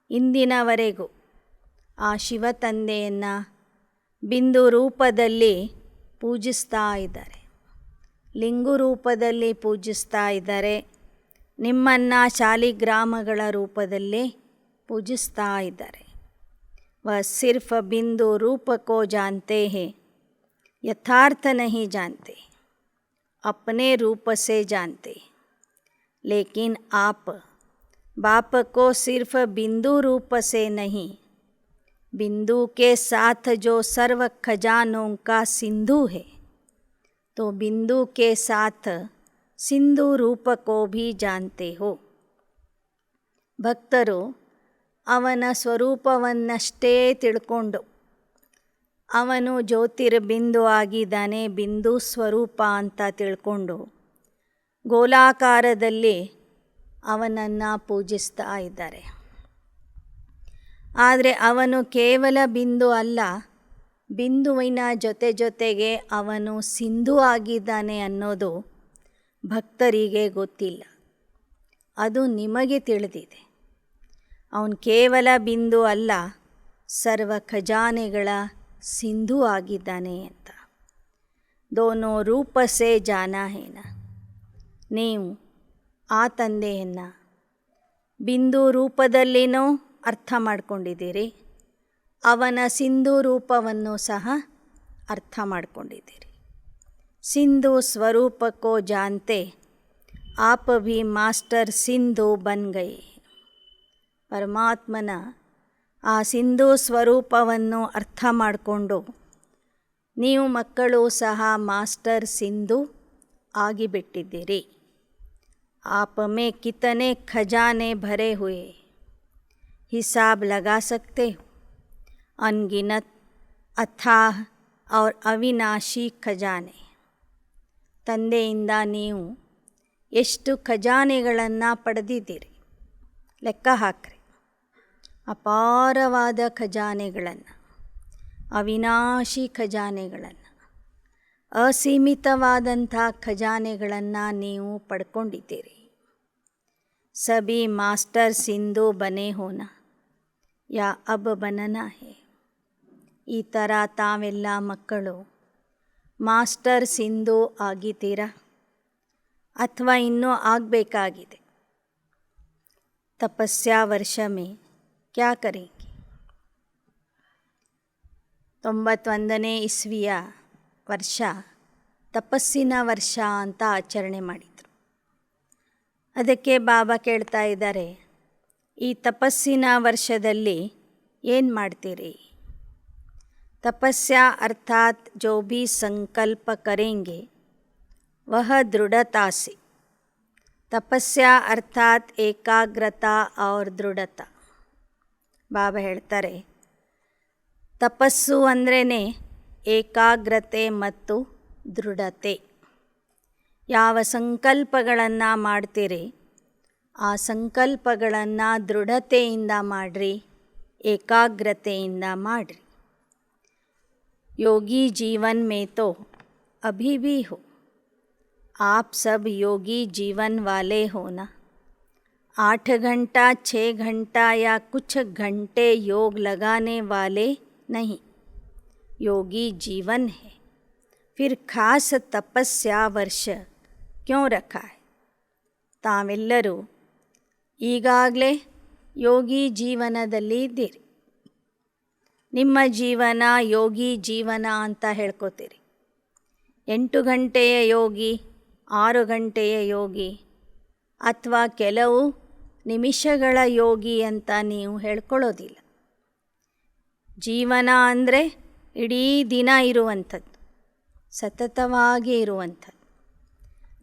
ಇಂದಿನವರೆಗೂ ಆ ಶಿವ ತಂದೆಯನ್ನು ಬಿಂದು ರೂಪದಲ್ಲಿ ಪೂಜಿಸ್ತಾ ಇದ್ದಾರೆ, ಲಿಂಗು ರೂಪದಲ್ಲಿ ಪೂಜಿಸ್ತಾ ಇದ್ದಾರೆ, ನಿಮ್ಮನ್ನು ಶಾಲಿಗ್ರಾಮಗಳ ರೂಪದಲ್ಲಿ पूजिस्ता इದ್ದಾರೆ. वह सिर्फ बिंदु रूप को जानते हैं, यथार्थ नहीं जानते, अपने रूप से जानते. लेकिन आप बाप को सिर्फ बिंदु रूप से नहीं, बिंदु के साथ जो सर्व खजानों का सिंधु है, तो बिंदु के साथ सिंधु रूप को भी जानते हो. ಭಕ್ತರು ಅವನ ಸ್ವರೂಪವನ್ನಷ್ಟೇ ತಿಳ್ಕೊಂಡು ಅವನು ಜ್ಯೋತಿರ್ಬಿಂದು ಆಗಿದ್ದಾನೆ, ಬಿಂದು ಸ್ವರೂಪ ಅಂತ ತಿಳ್ಕೊಂಡು ಗೋಲಾಕಾರದಲ್ಲಿ ಅವನನ್ನು ಪೂಜಿಸ್ತಾ ಇದ್ದಾರೆ. ಆದರೆ ಅವನು ಕೇವಲ ಬಿಂದು ಅಲ್ಲ, ಬಿಂದುವಿನ ಜೊತೆಗೆ ಅವನು ಸಿಂಧು ಆಗಿದ್ದಾನೆ ಅನ್ನೋದು ಭಕ್ತರಿಗೆ ಗೊತ್ತಿಲ್ಲ. ಅದು ನಿಮಗೆ ತಿಳಿದಿದೆ. ಅವನು ಕೇವಲ ಬಿಂದು ಅಲ್ಲ, ಸರ್ವ ಖಜಾನೆಗಳ ಸಿಂಧು ಆಗಿದ್ದಾನೆ ಅಂತ. ದೋನೋ ರೂಪ ಸೇ ಜಾನಾ ಹೇನ. ನೀವು ಆ ತಂದೆಯನ್ನು ಬಿಂದು ರೂಪದಲ್ಲಿನೂ ಅರ್ಥ ಮಾಡ್ಕೊಂಡಿದ್ದೀರಿ, ಅವನ ಸಿಂಧು ರೂಪವನ್ನು ಸಹ ಅರ್ಥ ಮಾಡ್ಕೊಂಡಿದ್ದೀರಿ. ಸಿಂಧು ಸ್ವರೂಪಕ್ಕೋ ಜಾನ್ತೆ आप भी मास्टर सिंधु बन गए. ಪರಮಾತ್ಮನ ಆ ಸಿಂಧು ಸ್ವರೂಪವನ್ನು ಅರ್ಥ ಮಾಡಿಕೊಂಡು ನೀವು ಮಕ್ಕಳು ಸಹ ಮಾಸ್ಟರ್ ಸಿಂಧು ಆಗಿಬಿಟ್ಟಿದ್ದೀರಿ. आप में कितने खजाने भरे हुए, हिसाब लगा सकते हो. अनगिनत अथाह और अविनाशी ಖಜಾನೆ. ತಂದೆಯಿಂದ ನೀವು ಎಷ್ಟು ಖಜಾನೆಗಳನ್ನು ಪಡೆದಿದ್ದೀರಿ ಲೆಕ್ಕ ಹಾಕ್ರಿ. ಅಪಾರವಾದ ಖಜಾನೆಗಳನ್ನು, ಅವಿನಾಶಿ ಖಜಾನೆಗಳನ್ನು, ಅಸೀಮಿತವಾದಂಥ ಖಜಾನೆಗಳನ್ನು ನೀವು ಪಡ್ಕೊಂಡಿದ್ದೀರಿ. ಸಭಿ ಮಾಸ್ಟರ್ ಸಿಂಧು ಬನೆ ಹೋನಾ ಯಾ ಅಬ್ ಬನನಾ ಹೇ. ಈ ಥರ ತಾವೆಲ್ಲ ಮಕ್ಕಳು ಮಾಸ್ಟರ್ ಸಿಂಧು ಆಗಿದ್ದೀರಾ ಅಥವಾ ಇನ್ನೂ ಆಗಬೇಕಾಗಿದೆ. ತಪಸ್ಯಾ ವರ್ಷ ಮೇ ಕ್ಯಾ ಕರೆಂಗೆ. 91ನೇ ಇಸ್ವಿಯ ವರ್ಷ ತಪಸ್ಸಿನ ವರ್ಷ ಅಂತ ಆಚರಣೆ ಮಾಡಿದರು. ಅದಕ್ಕೆ ಬಾಬಾ ಕೇಳ್ತಾ ಇದ್ದಾರೆ, ಈ ತಪಸ್ಸಿನ ವರ್ಷದಲ್ಲಿ ಏನು ಮಾಡ್ತೀರಿ? ತಪಸ್ಯಾ ಅರ್ಥಾತ್ ಜೋ ಭಿ ಸಂಕಲ್ಪ ಕರೆಂಗೆ वह दृढ़ता से. ತಪಸ್ಯಾ ಅರ್ಥಾತ್ ಏಕಾಗ್ರತಾ और ದೃಢತಾ. ಬಾಬಾ ಹೇಳ್ತಾರೆ, ತಪಸ್ಸು ಅಂದ್ರೇ ಏಕಾಗ್ರತೆ ಮತ್ತು ದೃಢತೆ. ಯಾವ ಸಂಕಲ್ಪಗಳನ್ನು ಮಾಡ್ತೀರಿ ಆ ಸಂಕಲ್ಪಗಳನ್ನು ದೃಢತೆಯಿಂದ ಮಾಡಿರಿ, ಏಕಾಗ್ರತೆಯಿಂದ ಮಾಡಿರಿ. ಯೋಗಿ ಜೀವನ್ ಮೇ ತೋ ಅಭಿ ಭಿ ಹೋ. आप सब योगी जीवन वाले हो ना. 8 घंटा 6 घंटा या कुछ घंटे योग लगाने वाले नहीं, योगी जीवन है. फिर खास तपस्या वर्ष क्यों रखा है? ತಾವೆಲ್ಲರೂ ಈಗಾಗಲೇ ಯೋಗಿ ಜೀವನದಲ್ಲಿ ಇದ್ದೀರಿ. ನಿಮ್ಮ ಜೀವನ ಯೋಗಿ ಜೀವನ ಅಂತ ಹೇಳ್ಕೊತೀರಿ. 8 ಗಂಟೆಯ ಯೋಗಿ, 6 ಗಂಟೆಯ ಯೋಗಿ ಅಥವಾ ಕೆಲವು ನಿಮಿಷಗಳ ಯೋಗಿ ಅಂತ ನೀವು ಹೇಳ್ಕೊಳ್ಳೋದಿಲ್ಲ. ಜೀವನ ಅಂದರೆ ಇಡೀ ದಿನ ಇರುವಂಥದ್ದು, ಸತತವಾಗಿ ಇರುವಂಥದ್ದು.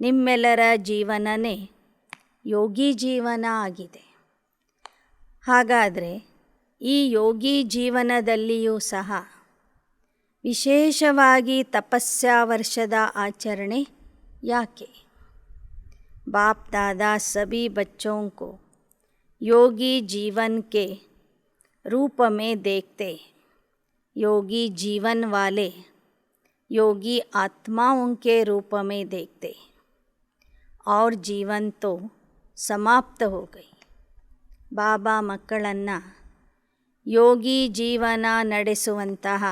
ನಿಮ್ಮೆಲ್ಲರ ಜೀವನನೇ ಯೋಗಿ ಜೀವನ ಆಗಿದೆ. ಹಾಗಾದರೆ ಈ ಯೋಗಿ ಜೀವನದಲ್ಲಿಯೂ ಸಹ ವಿಶೇಷವಾಗಿ ತಪಸ್ಯಾ ವರ್ಷದ ಆಚರಣೆ ಯಾಕೆ? बाप दादा सभी बच्चों को योगी जीवन के रूप में देखते, योगी जीवन वाले योगी आत्माओं के रूप में देखते और जीवन तो समाप्त हो गई. ಬಾಬಾ ಮಕ್ಕಳನ್ನು ಯೋಗಿ ಜೀವನ ನಡೆಸುವಂತಹ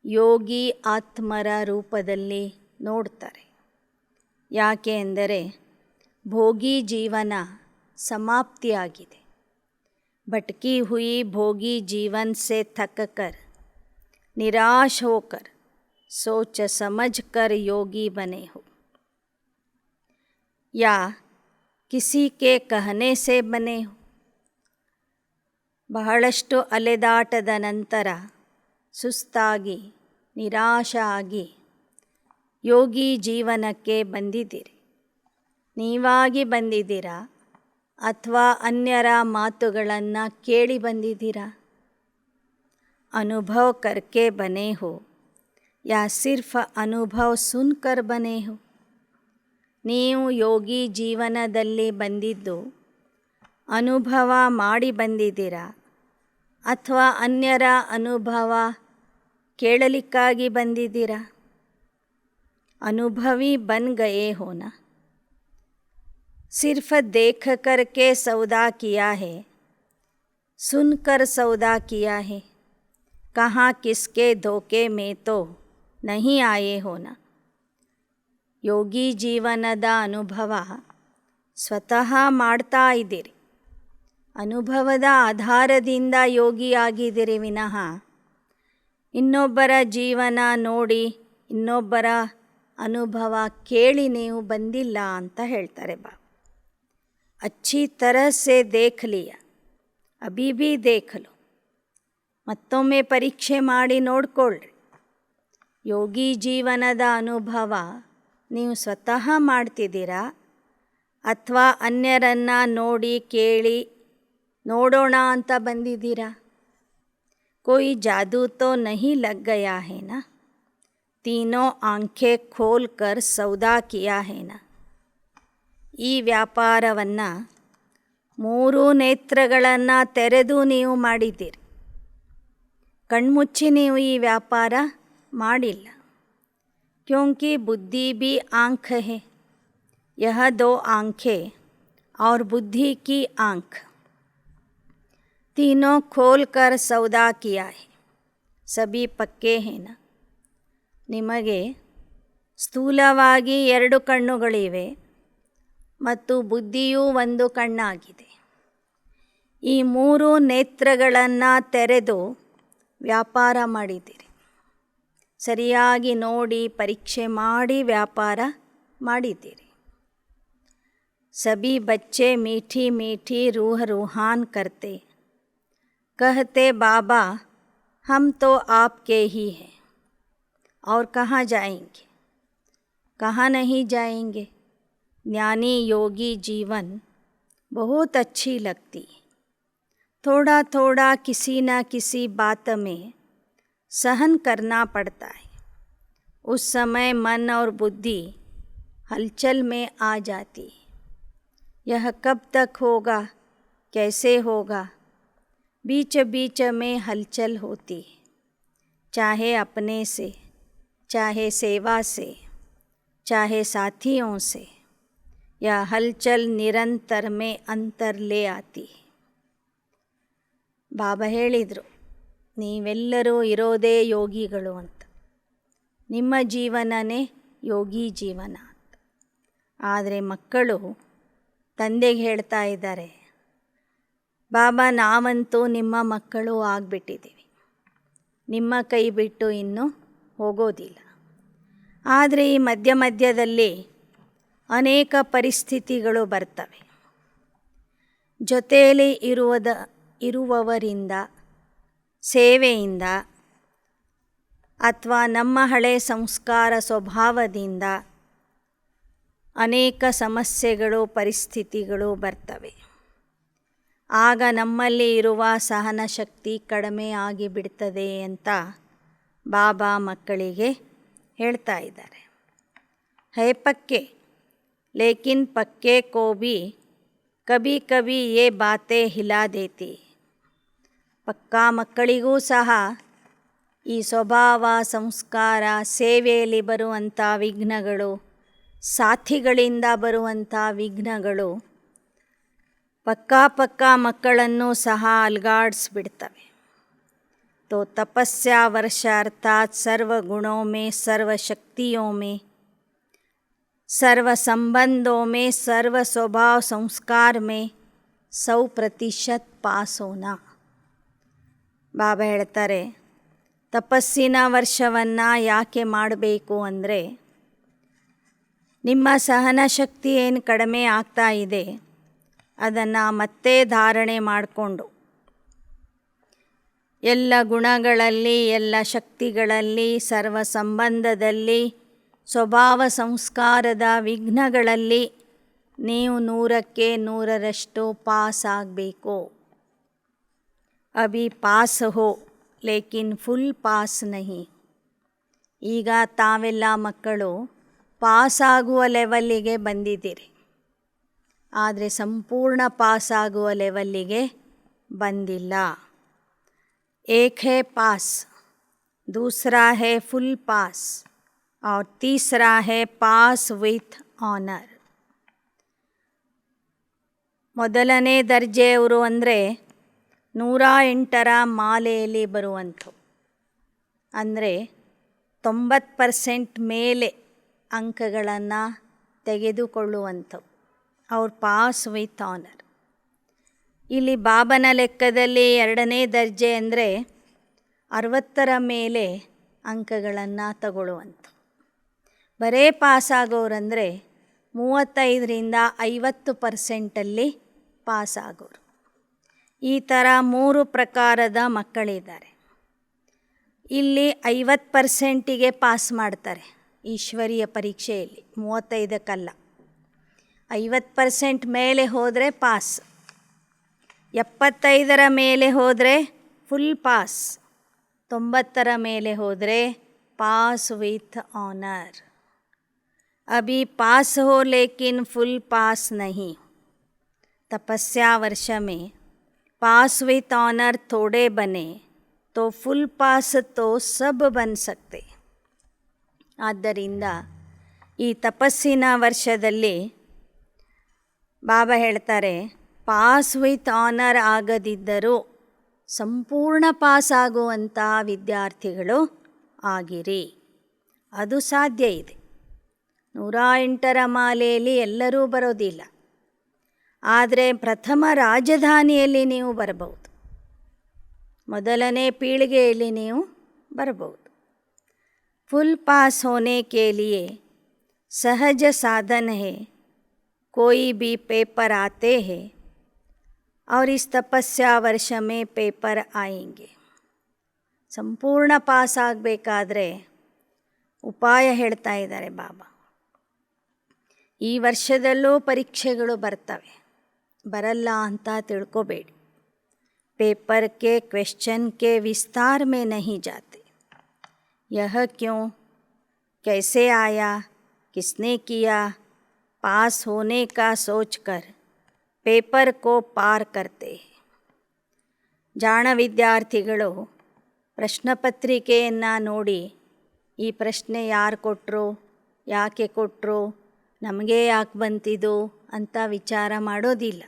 ಯೋಗಿ ಆತ್ಮರ ರೂಪದಲ್ಲಿ ನೋಡ್ತಾರೆ. ಯಾಕೆ ಎಂದರೆ ಭೋಗಿ ಜೀವನ ಸಮಾಪ್ತಿಯಾಗಿದೆ. भटकी हुई भोगी जीवन से थक कर निराश होकर सोच समझ कर योगी बने हो, या किसी के कहने से बने हो. ಬಹಳಷ್ಟು ಅಲೆದಾಟದ ನಂತರ ಸುಸ್ತಾಗಿ ನಿರಾಶ ಆಗಿ ಯೋಗಿ ಜೀವನಕ್ಕೆ ಬಂದಿದ್ದೀರಿ. ನೀವಾಗಿ ಬಂದಿದ್ದೀರಾ ಅಥವಾ ಅನ್ಯರ ಮಾತುಗಳನ್ನು ಕೇಳಿ ಬಂದಿದ್ದೀರಾ? ಅನುಭವ ಕರ್ಕೆ ಬನೆ ಹೋ ಯಾ ಸಿರ್ಫ್ ಅನುಭವ ಸುನ್ಕರ್ ಬನೆ ಹೋ? ನೀವು ಯೋಗಿ ಜೀವನದಲ್ಲಿ ಬಂದಿದ್ದು ಅನುಭವ ಮಾಡಿ ಬಂದಿದ್ದೀರಾ ಅಥವಾ ಅನ್ಯರ ಅನುಭವ ಕೇಳಲಿಕ್ಕಾಗಿ ಬಂದಿದ್ದೀರಾ? ಅನುಭವಿ ಬನ್ ಗಯೇ ಹೋನಾ? सिर्फ देख कर के सौदा किया है, सुनकर सौदा किया है, कहाँ किसके धोखे में तो नहीं आए हो ना. ಯೋಗಿ ಜೀವನದ ಅನುಭವ ಸ್ವತಃ ಮಾಡ್ತಾ ಇದ್ದೀರಿ. ಅನುಭವದ ಆಧಾರದಿಂದ ಯೋಗಿ ಆಗಿದ್ದೀರಿ ವಿನಃ ಇನ್ನೊಬ್ಬರ ಜೀವನ ನೋಡಿ ಇನ್ನೊಬ್ಬರ ಅನುಭವ ಕೇಳಿ ನೀವು ಬಂದಿಲ್ಲ ಅಂತ ಹೇಳ್ತಾರೆ ಬಾ. अच्छी तरह से देख लिया, अभी भी देख लो. ಮತ್ತೊಮ್ಮೆ ಪರೀಕ್ಷೆ ಮಾಡಿ ನೋಡ್ಕೊಳ್ಳ್ರಿ. ಯೋಗಿ ಜೀವನದ ಅನುಭವ ನೀವು ಸ್ವತಃ ಮಾಡ್ತಿದ್ದೀರಾ ಅಥವಾ ಅನ್ಯರನ್ನು ನೋಡಿ ಕೇಳಿ ನೋಡೋಣ ಅಂತ ಬಂದಿದ್ದೀರಾ? कोई जादू तो नहीं लग गया है ना? तीनों आंखें खोल कर सौदा किया है ना? ಈ ವ್ಯಾಪಾರವನ್ನು 3 ನೇತ್ರಗಳನ್ನು ತೆರೆದು ನೀವು ಮಾಡಿದ್ದೀರಿ. ಕಣ್ಮುಚ್ಚಿ ನೀವು ಈ ವ್ಯಾಪಾರ ಮಾಡಿಲ್ಲ. ಕ್ಯೋಂಕಿ ಬುದ್ಧಿ भी आँख है, यह 2 आँखें और बुद्धि की आँख, तीनों खोल कर सौदा किया है, सभी पक्के हैं ना. ನಿಮಗೆ ಸ್ಥೂಲವಾಗಿ 2 ಕಣ್ಣುಗಳಿವೆ ಮತ್ತು ಬುದ್ಧಿಯೂ 1 ಕಣ್ಣಾಗಿದೆ. ಈ 3 ನೇತ್ರಗಳನ್ನು ತೆರೆದು ವ್ಯಾಪಾರ ಮಾಡಿದ್ದೀರಿ. ಸರಿಯಾಗಿ ನೋಡಿ ಪರೀಕ್ಷೆ ಮಾಡಿ ವ್ಯಾಪಾರ ಮಾಡಿದ್ದೀರಿ. ಸಭಿ ಬಚ್ಚೆ ಮೀಠಿ ಮೀಠಿ ರೂಹ ರೂಹಾನ್ ಕರ್ತೆ, कहते बाबा हम तो आपके ही हैं और कहाँ जाएंगे, कहाँ नहीं जाएंगे. ज्ञानी योगी जीवन बहुत अच्छी लगती है. थोड़ा थोड़ा किसी न किसी बात में सहन करना पड़ता है. उस समय मन और बुद्धि हलचल में आ जाती है. यह कब तक होगा, कैसे होगा, बीच बीच में हलचल होती है. चाहे अपने से, चाहे सेवा से, चाहे साथियों से, यह हलचल निरंतर में अंतर ले आती है. ಬಾಬಾ ಹೇಳಿದರು, ನೀವೆಲ್ಲರೂ ಇರೋದೇ ಯೋಗಿಗಳು ಅಂತ. ನಿಮ್ಮ ಜೀವನನೇ ಯೋಗಿ ಜೀವನ ಅಂತ. ಆದರೆ ಮಕ್ಕಳು ತಂದೆಗೆ ಹೇಳ್ತಾ ಇದ್ದಾರೆ, ಬಾಬಾ, ನಾವಂತೂ ನಿಮ್ಮ ಮಕ್ಕಳು ಆಗಿಬಿಟ್ಟಿದ್ದೀವಿ, ನಿಮ್ಮ ಕೈ ಬಿಟ್ಟು ಇನ್ನೂ ಹೋಗೋದಿಲ್ಲ. ಆದರೆ ಈ ಮಧ್ಯದಲ್ಲಿ ಅನೇಕ ಪರಿಸ್ಥಿತಿಗಳು ಬರ್ತವೆ. ಜೊತೆಯಲ್ಲಿ ಇರುವವರಿಂದ, ಸೇವೆಯಿಂದ ಅಥವಾ ನಮ್ಮ ಹಳೆ ಸಂಸ್ಕಾರ ಸ್ವಭಾವದಿಂದ ಅನೇಕ ಸಮಸ್ಯೆಗಳು, ಪರಿಸ್ಥಿತಿಗಳು ಬರ್ತವೆ. ಆಗ ನಮ್ಮಲ್ಲಿ ಇರುವ ಸಹನ ಶಕ್ತಿ ಕಡಿಮೆ ಆಗಿಬಿಡ್ತದೆ ಅಂತ ಬಾಬಾ ಮಕ್ಕಳಿಗೆ ಹೇಳ್ತಾ ಇದ್ದಾರೆ. ಹೈ ಪಕ್ಕೆ ಲೇಕಿನ್ ಪಕ್ಕೆ ಕೋ ಭಿ ಕಭಿ ಕಭಿ ಯೇ ಬಾತೆ ಹಿಲಾ ದೇತಿ. ಪಕ್ಕಾ ಮಕ್ಕಳಿಗೂ ಸಹ ಈ ಸ್ವಭಾವ, ಸಂಸ್ಕಾರ, ಸೇವೆಯಲ್ಲಿ ಬರುವಂಥ ವಿಘ್ನಗಳು, ಸಾಥಿಗಳಿಂದ ಬರುವಂಥ ವಿಘ್ನಗಳು ಪಕ್ಕಾ ಮಕ್ಕಳನ್ನು ಸಹ ಅಲ್ಗಾಡಿಸ್ಬಿಡ್ತವೆ. तो तपस्या वर्ष अर्थात सर्व गुणों में, सर्व शक्तियों में, सर्व संबंधों में, सर्व स्वभाव संस्कार में 100% ಪಾಸ್ ಹೋನಾ. ಬಾಬಾ ಹೇಳ್ತಾರೆ, ತಪಸ್ಸಿನ ವರ್ಷವನ್ನು ಯಾಕೆ ಮಾಡಬೇಕು ಅಂದರೆ, ನಿಮ್ಮ ಸಹನ ಶಕ್ತಿ ಏನು ಕಡಿಮೆ ಆಗ್ತಾ ಇದೆ ಅದನ್ನು ಮತ್ತೆ ಧಾರಣೆ ಮಾಡಿಕೊಂಡು ಎಲ್ಲ ಗುಣಗಳಲ್ಲಿ, ಎಲ್ಲ ಶಕ್ತಿಗಳಲ್ಲಿ, ಸರ್ವ ಸಂಬಂಧದಲ್ಲಿ, ಸ್ವಭಾವ ಸಂಸ್ಕಾರದ ವಿಘ್ನಗಳಲ್ಲಿ ನೀವು 100ಕ್ಕೆ 100ರಷ್ಟು ಪಾಸ್ ಆಗಬೇಕು. ಅಭಿ ಪಾಸ್ ಹೋ ಲೇಕಿನ್ ಫುಲ್ ಪಾಸ್ ನಹಿ. ಈಗ ತಾವೆಲ್ಲ ಮಕ್ಕಳು ಪಾಸ್ ಆಗುವ ಲೆವೆಲ್ಲಿಗೆ ಬಂದಿದ್ದೀರಿ, ಆದರೆ ಸಂಪೂರ್ಣ ಪಾಸ್ ಆಗುವ ಲೆವೆಲ್ಲಿಗೆ ಬಂದಿಲ್ಲ. एक है पास, दूसरा है फुल पास और तीसरा है पास विथ ಆನರ್. ಮೊದಲನೇ ದರ್ಜೆಯವರು ಅಂದರೆ 108ರ ಮಾಲೆಯಲ್ಲಿ ಬರುವಂಥವು, ಅಂದರೆ 90% ಮೇಲೆ ಅಂಕಗಳನ್ನು ತೆಗೆದುಕೊಳ್ಳುವಂಥವು. ಅವ್ರ ಪಾಸ್ ವಿತ್ ಆನರ್. ಇಲ್ಲಿ ಬಾಬನ ಲೆಕ್ಕದಲ್ಲಿ 2ನೇ ದರ್ಜೆ ಅಂದರೆ 60ರ ಮೇಲೆ ಅಂಕಗಳನ್ನು ತಗೊಳ್ಳುವಂಥ. ಬರೇ ಪಾಸಾಗೋರಂದರೆ 35ರಿಂದ 50% ಪಾಸಾಗೋರು. ಈ ಥರ 3 ಪ್ರಕಾರದ ಮಕ್ಕಳಿದ್ದಾರೆ. ಇಲ್ಲಿ 50%ಗೆ ಪಾಸ್ ಮಾಡ್ತಾರೆ ಈಶ್ವರೀಯ ಪರೀಕ್ಷೆಯಲ್ಲಿ, 35ಕ್ಕಲ್ಲ. 50% ಮೇಲೆ ಹೋದರೆ ಪಾಸ್, 75ರ ಮೇಲೆ ಹೋದರೆ ಫುಲ್ ಪಾಸ್, 90ರ ಮೇಲೆ ಹೋದರೆ pass with honour. Abhi pass ಹೋ ಲೇಕಿನ್ ಫುಲ್ ಪಾಸ್ ನಹಿ. तपस्या वर्ष में पास विथ ऑनर थोड़े बने तो फुल पास तो सब बन सकते. ಆದ್ದರಿಂದ ಈ ತಪಸ್ಸಿನ ವರ್ಷದಲ್ಲಿ ಬಾಬಾ ಹೇಳ್ತಾರೆ, ಪಾಸ್ ವಿತ್ ಆನರ್ ಆಗದಿದ್ದರೂ ಸಂಪೂರ್ಣ ಪಾಸ್ ಆಗುವಂಥ ವಿದ್ಯಾರ್ಥಿಗಳು ಆಗಿರಿ. ಅದು ಸಾಧ್ಯ ಇದೆ. 108ರ ಮಾಲೆಯಲ್ಲಿ ಎಲ್ಲರೂ ಬರೋದಿಲ್ಲ, ಆದರೆ ಪ್ರಥಮ ರಾಜಧಾನಿಯಲ್ಲಿ ನೀವು ಬರಬಹುದು, ಮೊದಲನೇ ಪೀಳಿಗೆಯಲ್ಲಿ ನೀವು ಬರಬಹುದು. ಫುಲ್ ಪಾಸ್ ಹೋನೆ ಕೆ ಲಿಯೆ सहज साधन है, कोई भी पेपर आते हैं और इस तपस्या वर्ष में पेपर आएंगे. ಸಂಪೂರ್ಣ ಪಾಸ್ ಆಗಬೇಕಾದ್ರೆ ಉಪಾಯ ಹೇಳ್ತಾ ಇದ್ದಾರೆ ಬಾಬಾ. ಈ ವರ್ಷದಲ್ಲೂ ಪರೀಕ್ಷೆಗಳು ಬರ್ತವೆ, ಬರಲ್ಲ ಅಂತ ತಿಳ್ಕೊಬೇಡಿ. पेपर के क्वेश्चन के विस्तार में नहीं जाते. यह क्यों, कैसे आया, किसने किया, पास होने का सोचकर पेपर को पार करते हैं. ಜಾಣ ವಿದ್ಯಾರ್ಥಿಗಳು ಪ್ರಶ್ನಪತ್ರಿಕೆಯನ್ನು ನೋಡಿ ಈ ಪ್ರಶ್ನೆ ಯಾರು ಕೊಟ್ಟರು, ಯಾಕೆ ಕೊಟ್ಟರು, ನಮಗೆ ಯಾಕೆ ಬಂತಿದ್ದು ಅಂತ ವಿಚಾರ ಮಾಡೋದಿಲ್ಲ.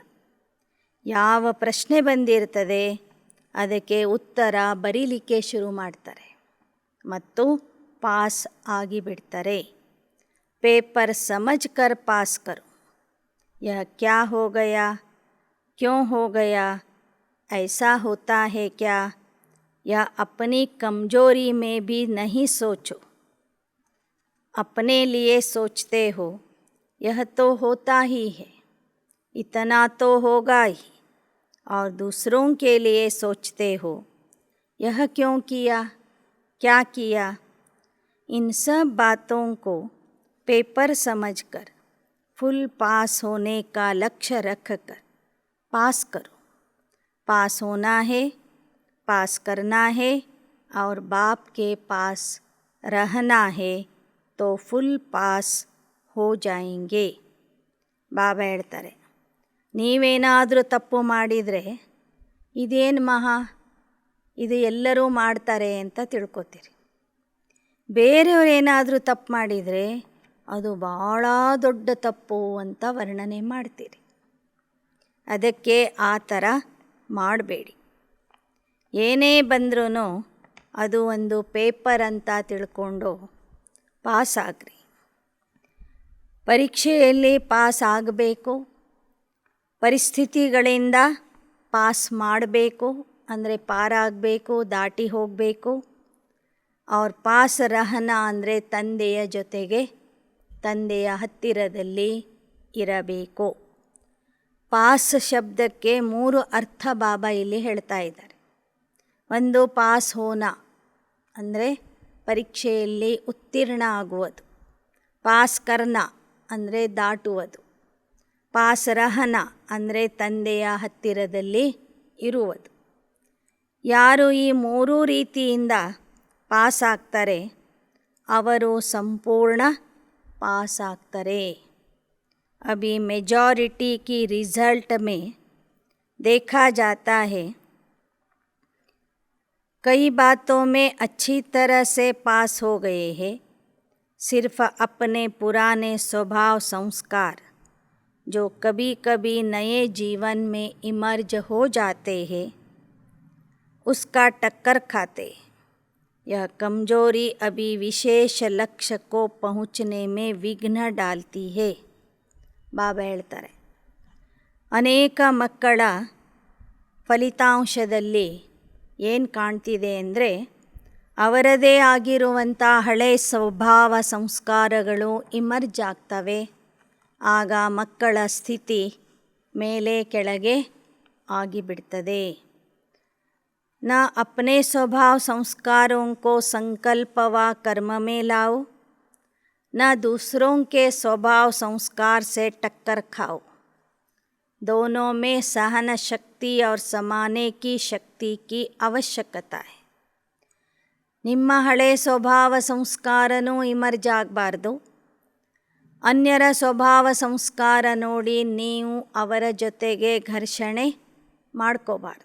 ಯಾವ ಪ್ರಶ್ನೆ ಬಂದಿರ್ತದೆ ಅದಕ್ಕೆ ಉತ್ತರ ಬರೀಲಿಕ್ಕೆ ಶುರು ಮಾಡ್ತಾರೆ ಮತ್ತು ಪಾಸ್ ಆಗಿಬಿಡ್ತಾರೆ. पेपर समझ कर पास करो. यह क्या हो गया, क्यों हो गया, ऐसा होता है क्या, या अपनी कमजोरी में भी नहीं सोचो, अपने लिए सोचते हो, यह तो होता ही है, इतना तो होगा ही, और दूसरों के लिए सोचते हो, यह क्यों किया, क्या किया। इन सब बातों को पेपर समझकर फुल पास होने का लक्ष्य रखकर पास करो। पास होना है, पास करना है और बाप के पास रहना है तो फुल पास हो जाएंगे. ಬಾಬಾ ಹೇಳ್ತಾರೆ, ನೀವೇನಾದರೂ ತಪ್ಪು ಮಾಡಿದರೆ ಇದೇನು ಇದು ಎಲ್ಲರೂ ಮಾಡ್ತಾರೆ ಅಂತ ತಿಳ್ಕೊತೀರಿ. ಬೇರೆಯವರು ಏನಾದರೂ ತಪ್ಪು ಮಾಡಿದರೆ ಅದು ಭಾಳ ದೊಡ್ಡ ತಪ್ಪು ಅಂತ ವರ್ಣನೆ ಮಾಡ್ತೀರಿ. ಅದಕ್ಕೆ ಆ ಥರ ಮಾಡಬೇಡಿ. ಏನೇ ಬಂದ್ರೂ ಅದು ಒಂದು ಪೇಪರ್ ಅಂತ ತಿಳ್ಕೊಂಡು ಪಾಸ್ ಆಗ್ರಿ. ಪರೀಕ್ಷೆಯಲ್ಲಿ ಪಾಸ್ ಆಗಬೇಕು, ಪರಿಸ್ಥಿತಿಗಳಿಂದ ಪಾಸ್ ಮಾಡಬೇಕು, ಅಂದರೆ ಪಾರಾಗಬೇಕು, ದಾಟಿ ಹೋಗಬೇಕು. ಅವ್ರ ಪಾಸ್ ರಹನ ಅಂದರೆ ತಂದೆಯ ಜೊತೆಗೆ, ತಂದೆಯ ಹತ್ತಿರದಲ್ಲಿ ಇರಬೇಕು. ಪಾಸ್ ಶಬ್ದಕ್ಕೆ 3 ಅರ್ಥ ಬಾಬಾ ಇಲ್ಲಿ ಹೇಳ್ತಾ ಇದ್ದಾರೆ. ಒಂದು ಪಾಸ್ ಹೋನ ಅಂದರೆ ಪರೀಕ್ಷೆಯಲ್ಲಿ ಉತ್ತೀರ್ಣ ಆಗುವುದು. ಪಾಸ್ ಕರ್ನ ಅಂದರೆ ದಾಟುವುದು. ಪಾಸ್ ರಹನ ಅಂದರೆ ತಂದೆಯ ಹತ್ತಿರದಲ್ಲಿ ಇರುವುದು. ಯಾರು ಈ 3 ರೀತಿಯಿಂದ ಪಾಸ್ ಆಗ್ತಾರೆ ಅವರು ಸಂಪೂರ್ಣ पास ಆಗ್ತಾರೆ. अभी मेजॉरिटी की रिज़ल्ट में देखा जाता है, कई बातों में अच्छी तरह से पास हो गए हैं, सिर्फ अपने पुराने स्वभाव संस्कार जो कभी कभी नए जीवन में इमर्ज हो जाते हैं उसका टक्कर खाते. यह कमजोरी अभी विशेष लक्ष्य को पहुँचने में विघ्न डालती है. ಬಾಬಾ ಹೇಳ್ತಾರೆ, ಅನೇಕ ಮಕ್ಕಳ ಫಲಿತಾಂಶದಲ್ಲಿ ಏನು ಕಾಣ್ತಿದೆ ಅಂದರೆ ಅವರದೇ ಆಗಿರುವಂಥ ಹಳೆ ಸ್ವಭಾವ ಸಂಸ್ಕಾರಗಳು ಇಮರ್ಜ್ ಆಗ್ತವೆ. ಆಗ ಮಕ್ಕಳ ಸ್ಥಿತಿ ಮೇಲೆ ಕೆಳಗೆ ಆಗಿಬಿಡ್ತದೆ. न अपने स्वभाव संस्कारों को संकल्प व कर्म में लाओ, न दूसरों के स्वभाव संस्कार से टक्कर खाओ. दोनों में सहन शक्ति और समाने की शक्ति की आवश्यकता है. ನಿಮ್ಮ ಹಳೆ ಸ್ವಭಾವ ಸಂಸ್ಕಾರನೂ ಇಮರ್ಜ್ ಆಗಬಾರ್ದು. ಅನ್ಯರ ಸ್ವಭಾವ ಸಂಸ್ಕಾರ ನೋಡಿ ನೀವು ಅವರ ಜೊತೆಗೆ ಘರ್ಷಣೆ ಮಾಡ್ಕೋಬಾರ್ದು.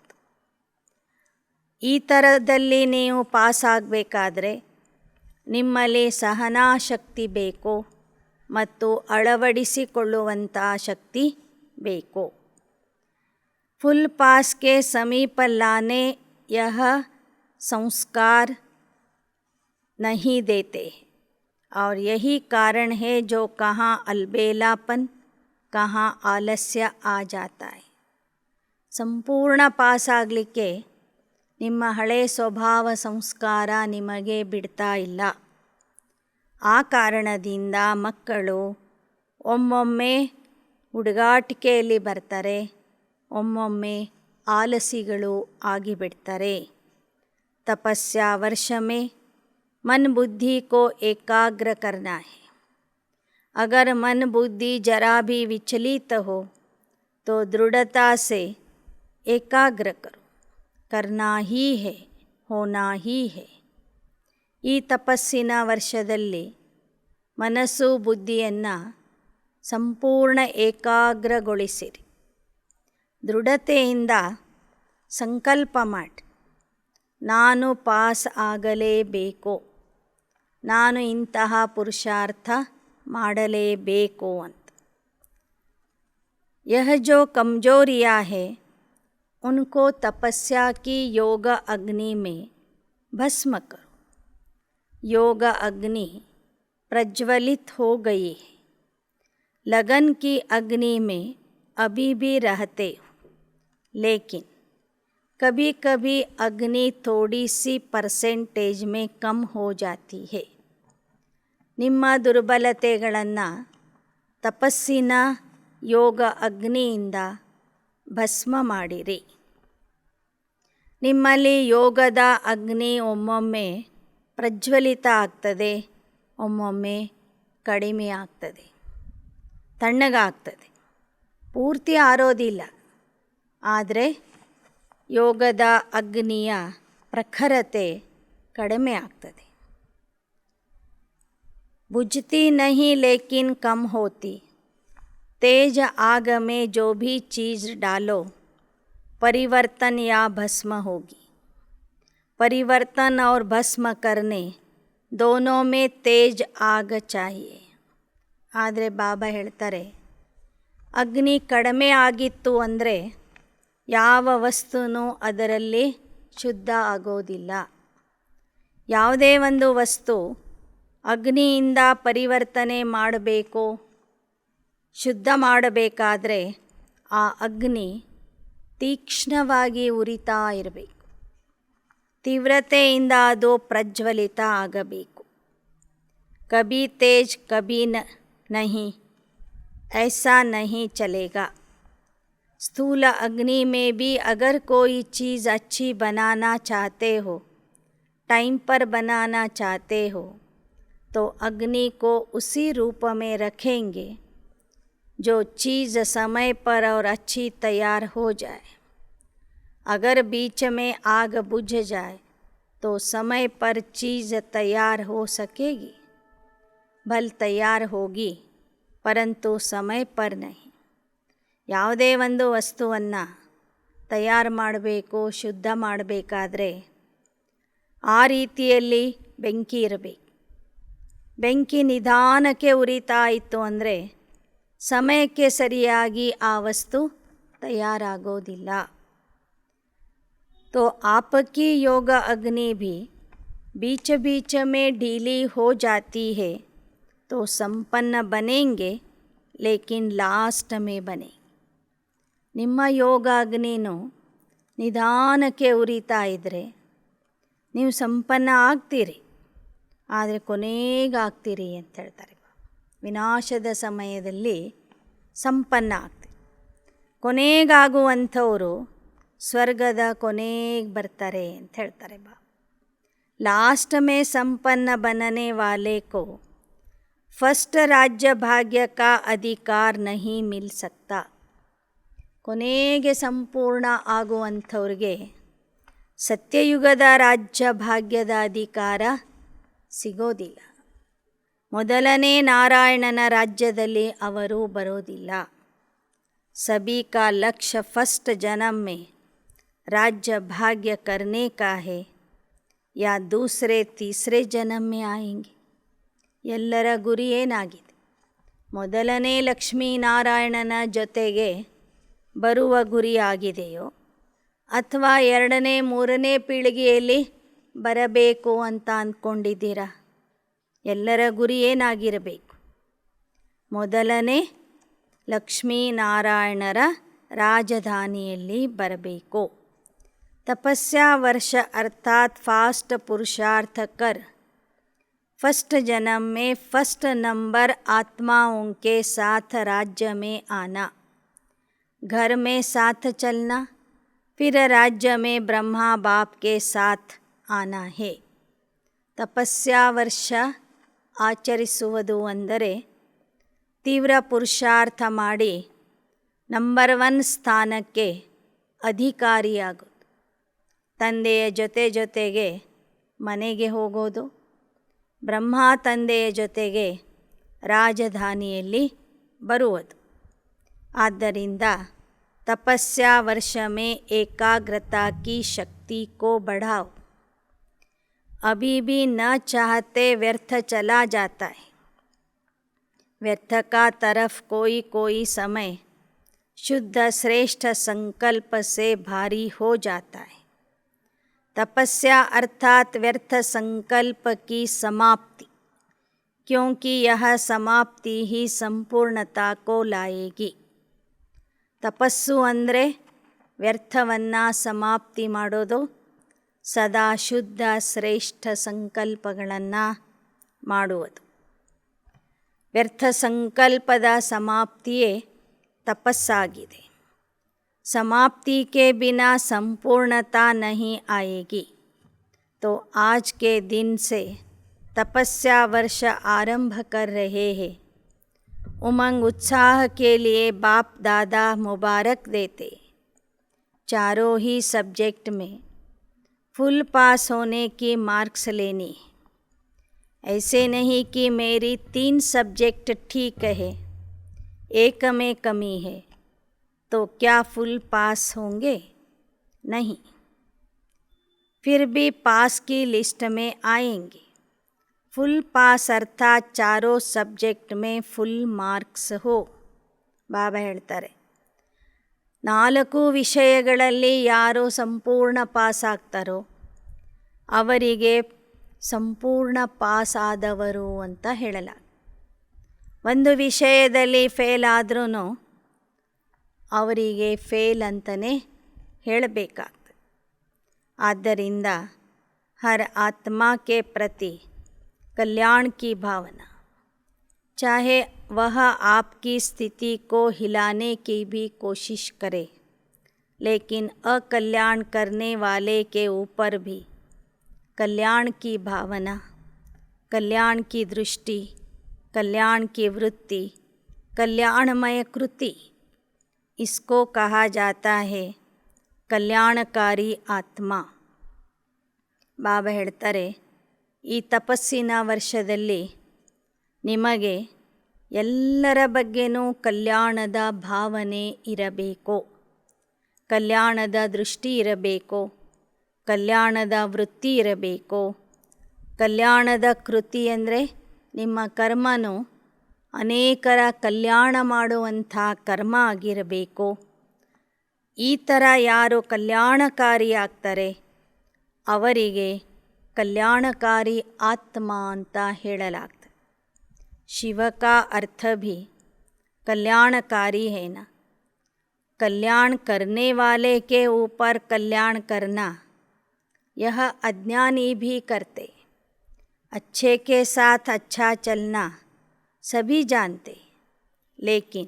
ಈ ಥರದಲ್ಲಿ ನೀವು ಪಾಸ್ ಆಗಬೇಕಾದ್ರೆ ನಿಮ್ಮಲ್ಲಿ ಸಹನಾಶಕ್ತಿ ಬೇಕು ಮತ್ತು ಅಳವಡಿಸಿಕೊಳ್ಳುವಂಥ ಶಕ್ತಿ ಬೇಕು. फुल पास के समीप लाने यह संस्कार नहीं देते और यही कारण है जो कहाँ अलबेलापन, कहाँ आलस्य आ जाता है. ಸಂಪೂರ್ಣ ಪಾಸ್ ಆಗಲಿಕ್ಕೆ ನಿಮ್ಮ ಹಳೆ ಸ್ವಭಾವ ಸಂಸ್ಕಾರ ನಿಮಗೆ ಬಿಡ್ತಾ ಇಲ್ಲ. ಆ ಕಾರಣದಿಂದ ಮಕ್ಕಳು ಒಮ್ಮೊಮ್ಮೆ ಹುಡುಗಾಟಿಕೆಯಲ್ಲಿ ಬರ್ತಾರೆ, ಒಮ್ಮೊಮ್ಮೆ ಆಲಸಿಗಳು ಆಗಿಬಿಡ್ತಾರೆ. तपस्या वर्ष में मन बुद्धि को एकाग्र करना है. अगर मन बुद्धि जरा भी विचलित हो तो दृढ़ता से एकाग्र करो. करना ही है, होना ही है. ಈ ತಪಸ್ಸಿನ ವರ್ಷದಲ್ಲಿ ಮನಸ್ಸು ಬುದ್ಧಿಯನ್ನು ಸಂಪೂರ್ಣ ಏಕಾಗ್ರಗೊಳಿಸಿರಿ. ದೃಢತೆಯಿಂದ ಸಂಕಲ್ಪ ಮಾಡಿ, ನಾನು ಪಾಸ್ ಆಗಲೇಬೇಕು, ನಾನು ಇಂತಹ ಪುರುಷಾರ್ಥ ಮಾಡಲೇಬೇಕು ಅಂತ. यह जो कमजोरियाँ है उनको तपस्या की योग अग्नि में भस्म करो. योग अग्नि प्रज्वलित हो गई है. लगन की अग्नि में अभी भी रहते हो, लेकिन कभी कभी अग्नि थोड़ी सी परसेंटेज में कम हो जाती है. ನಿಮ್ಮ ದುರ್ಬಲತೆಗಳನ್ನು ತಪಸ್ಸಿನ ಯೋಗ ಅಗ್ನಿಯಿಂದ ಭಸ್ಮ ಮಾಡಿರಿ. ನಿಮ್ಮಲ್ಲಿ ಯೋಗದ ಅಗ್ನಿ ಒಮ್ಮೊಮ್ಮೆ ಪ್ರಜ್ವಲಿತ ಆಗ್ತದೆ, ಒಮ್ಮೊಮ್ಮೆ ಕಡಿಮೆ ಆಗ್ತದೆ, ತಣ್ಣಗಾಗ್ತದೆ, ಪೂರ್ತಿ ಆರೋದಿಲ್ಲ. ಆದರೆ ಯೋಗದ ಅಗ್ನಿಯ ಪ್ರಖರತೆ ಕಡಿಮೆ ಆಗ್ತದೆ. बुझती नहीं लेकिन कम होती, तेज आग में जो भी चीज़ डालो परिवर्तन या भस्म होगी. परिवर्तन और भस्म करने दोनों में तेज आग चाहिए. ಆದರೆ ಬಾಬಾ ಹೇಳ್ತಾರೆ, ಅಗ್ನಿ ಕಡಿಮೆ ಆಗಿತ್ತು ಅಂದರೆ ಯಾವ ವಸ್ತುನೂ ಅದರಲ್ಲಿ ಶುದ್ಧ ಆಗೋದಿಲ್ಲ. ಯಾವುದೇ ಒಂದು ವಸ್ತು ಅಗ್ನಿಯಿಂದ ಪರಿವರ್ತನೆ ಮಾಡಬೇಕು, ಶುದ್ಧ ಮಾಡಬೇಕಾದ್ರೆ ಆ ಅಗ್ನಿ ತೀಕ್ಷ್ಣವಾಗಿ ಉರಿತಾ ಇರಬೇಕು. ತೀವ್ರತೆಯಿಂದ ಅದು ಪ್ರಜ್ವಲಿತ ಆಗಬೇಕು. ಕಭಿ ತೇಜ್ ಕಭಿ नहीं, ऐसा नहीं चलेगा. स्थूल अग्नि में भी अगर कोई चीज़ अच्छी बनाना चाहते हो, टाइम पर बनाना चाहते हो, तो अग्नि को उसी रूप में रखेंगे जो चीज़ समय पर और अच्छी तैयार हो जाए. अगर बीच में आग बुझ जाए तो समय पर चीज़ तैयार हो सकेगी, भल तैयार होगी, परंतु समय पर नहीं. ಯಾವುದೇ ಒಂದು ವಸ್ತುವನ್ನು ತಯಾರು ಮಾಡಬೇಕು, ಶುದ್ಧ ಮಾಡಬೇಕಾದ್ರೆ ಆ ರೀತಿಯಲ್ಲಿ ಬೆಂಕಿ ಇರಬೇಕು. ಬೆಂಕಿ ನಿಧಾನಕ್ಕೆ ಉರಿತಾ ಇತ್ತು ಅಂದರೆ ಸಮಯಕ್ಕೆ ಸರಿಯಾಗಿ ಆ ವಸ್ತು ತಯಾರಾಗೋದಿಲ್ಲ. तो आपकी योग अग्नि भी बीच बीच में ढीली हो जाती है तो संपन्न बनेंगे, लेकिन लास्ट में बने. ನಿಮ್ಮ ಯೋಗ ಅಗ್ನಿನೂ ನಿಧಾನಕ್ಕೆ ಉರಿತಾ ಇದ್ದರೆ ನೀವು ಸಂಪನ್ನ ಆಗ್ತೀರಿ, ಆದರೆ ಕೊನೆಗಾಗ್ತೀರಿ ಅಂತ ಹೇಳ್ತಾರೆ. ವಿನಾಶದ ಸಮಯದಲ್ಲಿ ಸಂಪನ್ನ ಆಗ್ತೀರಿ. ಕೊನೆಗಾಗುವಂಥವರು ಸ್ವರ್ಗದ ಕೊನೆಗೆ ಬರ್ತಾರೆ ಅಂತ ಹೇಳ್ತಾರೆ. लास्ट में संपन्न बनने वाले को फर्स्ट राज्य भाग्य का अधिकार नहीं मिल सकता. ಕೊನೆಗೆ ಸಂಪೂರ್ಣ ಆಗುವಂಥವ್ರಿಗೆ ಸತ್ಯಯುಗದ ರಾಜ್ಯ ಭಾಗ್ಯದ ಅಧಿಕಾರ ಸಿಗೋದಿಲ್ಲ. ಮೊದಲನೇ ನಾರಾಯಣನ ರಾಜ್ಯದಲ್ಲಿ ಅವರು ಬರೋದಿಲ್ಲ. सभी का लक्ष्य फर्स्ट जन्म में राज्य भाग्य करने का है या दूसरे तीसरे जन्म में आएंगे. ಎಲ್ಲರ ಗುರಿ ಏನಾಗಿದೆ? ಮೊದಲನೇ ಲಕ್ಷ್ಮೀನಾರಾಯಣನ ಜೊತೆಗೆ ಬರುವ ಗುರಿ ಆಗಿದೆಯೋ ಅಥವಾ ಎರಡನೇ ಮೂರನೇ ಪೀಳಿಗೆಯಲ್ಲಿ ಬರಬೇಕು ಅಂತ ಅಂದ್ಕೊಂಡಿದ್ದೀರಾ? ಎಲ್ಲರ ಗುರಿ ಏನಾಗಿರಬೇಕು? ಮೊದಲನೇ ಲಕ್ಷ್ಮೀನಾರಾಯಣರ ರಾಜಧಾನಿಯಲ್ಲಿ ಬರಬೇಕು. तपस्या वर्ष अर्थात फास्ट पुरुषार्थ कर फर्स्ट जन्म में फर्स्ट नंबर आत्माओं के साथ राज्य में आना, घर में साथ चलना, फिर राज्य में ब्रह्मा बाप के साथ आना है. तपस्या वर्ष ಆಚರಿಸುವುದು ಅಂದರೆ ತೀವ್ರ ಪುರುಷಾರ್ಥ ಮಾಡಿ ನಂಬರ್ 1 ಸ್ಥಾನಕ್ಕೆ ಅಧಿಕಾರಿಯಾಗೋದು. ತಂದೆಯ ಜೊತೆಗೆ ಮನೆಗೆ ಹೋಗೋದು, ಬ್ರಹ್ಮ ತಂದೆಯ ಜೊತೆಗೆ ರಾಜಧಾನಿಯಲ್ಲಿ ಬರುವುದು. ಆದ್ದರಿಂದ तपस्या वर्ष में एकाग्रता की शक्ति को बढ़ाओ. अभी भी न चाहते व्यर्थ चला जाता है. व्यर्थ का तरफ कोई समय शुद्ध श्रेष्ठ संकल्प से भारी हो जाता है. तपस्या अर्थात व्यर्थ संकल्प की समाप्ति, क्योंकि यह समाप्ति ही संपूर्णता को लाएगी. ತಪಸ್ಸು ಅಂದರೆ ವ್ಯರ್ಥವನ್ನು ಸಮಾಪ್ತಿ ಮಾಡೋದು, ಸದಾ ಶುದ್ಧ ಶ್ರೇಷ್ಠ ಸಂಕಲ್ಪಗಳನ್ನು ಮಾಡುವುದು. ವ್ಯರ್ಥ ಸಂಕಲ್ಪದ ಸಮಾಪ್ತಿಯೇ ತಪಸ್ಸಾಗಿದೆ. समाप्ति के बिना संपूर्णता नहीं आएगी. तो आज के दिन से तपस्या वर्ष आरंभ कर रहे हैं. उमंग उत्साह के लिए बाप दादा मुबारक देते. चारों ही सब्जेक्ट में फुल पास होने की मार्क्स लेनी. ऐसे नहीं कि मेरी 3 सब्जेक्ट ठीक है, एक में कमी है, तो क्या फुल पास होंगे? नहीं, फिर भी पास की लिस्ट में आएंगे. फुल पास अर्थात चारों सब्जेक्ट में फुल मार्क्स हो. ಬಾಬಾ ಹೇಳ್ತಾರೆ, 4 ವಿಷಯಗಳಲ್ಲಿ ಯಾರು ಸಂಪೂರ್ಣ ಪಾಸ್ ಆಗ್ತಾರೋ ಅವರಿಗೆ ಸಂಪೂರ್ಣ ಪಾಸ್ ಆದವರು ಅಂತ ಹೇಳಲಾಗಿದೆ. ಒಂದು ವಿಷಯದಲ್ಲಿ ಫೇಲ್ ಆದ್ರೂ ಅವರಿಗೆ ಫೇಲ್ ಅಂತಲೇ ಹೇಳಬೇಕಾಗ್ತದೆ. ಆದ್ದರಿಂದ हर आत्मा के प्रति कल्याण की भावना, चाहे वह आपकी स्थिति को हिलाने की भी कोशिश करे, लेकिन अकल्याण करने वाले के ऊपर भी कल्याण की भावना, कल्याण की दृष्टि, कल्याण की वृत्ति, कल्याणमय कृति, इसको कहा जाता है कल्याणकारी आत्मा. ಬಾಬಾ ಹೇಳ್ತಾರೆ, ಈ ತಪಸ್ಸಿನ ವರ್ಷದಲ್ಲಿ ನಿಮಗೆ ಎಲ್ಲರ ಬಗ್ಗೆನೂ ಕಲ್ಯಾಣದ ಭಾವನೆ ಇರಬೇಕು, ಕಲ್ಯಾಣದ ದೃಷ್ಟಿ ಇರಬೇಕು, ಕಲ್ಯಾಣದ ವೃತ್ತಿ ಇರಬೇಕು. ಕಲ್ಯಾಣದ ಕೃತಿ ಅಂದರೆ ನಿಮ್ಮ ಕರ್ಮನು ಅನೇಕರ ಕಲ್ಯಾಣ ಮಾಡುವಂಥ ಕರ್ಮ ಆಗಿರಬೇಕು. ಈ ಥರ ಯಾರು ಕಲ್ಯಾಣಕಾರಿಯಾಗ್ತಾರೆ ಅವರಿಗೆ ಕಲ್ಯಾಣಕಾರಿ ಆತ್ಮ ಅಂತ ಹೇಳಲಾಗ್ತದೆ. ಶಿವ का अर्थ भी कल्याणकारी है ना. कल्याण करने वाले के ऊपर कल्याण करना यह अज्ञानी भी करते. अच्छे के साथ अच्छा चलना सभी जानते, लेकिन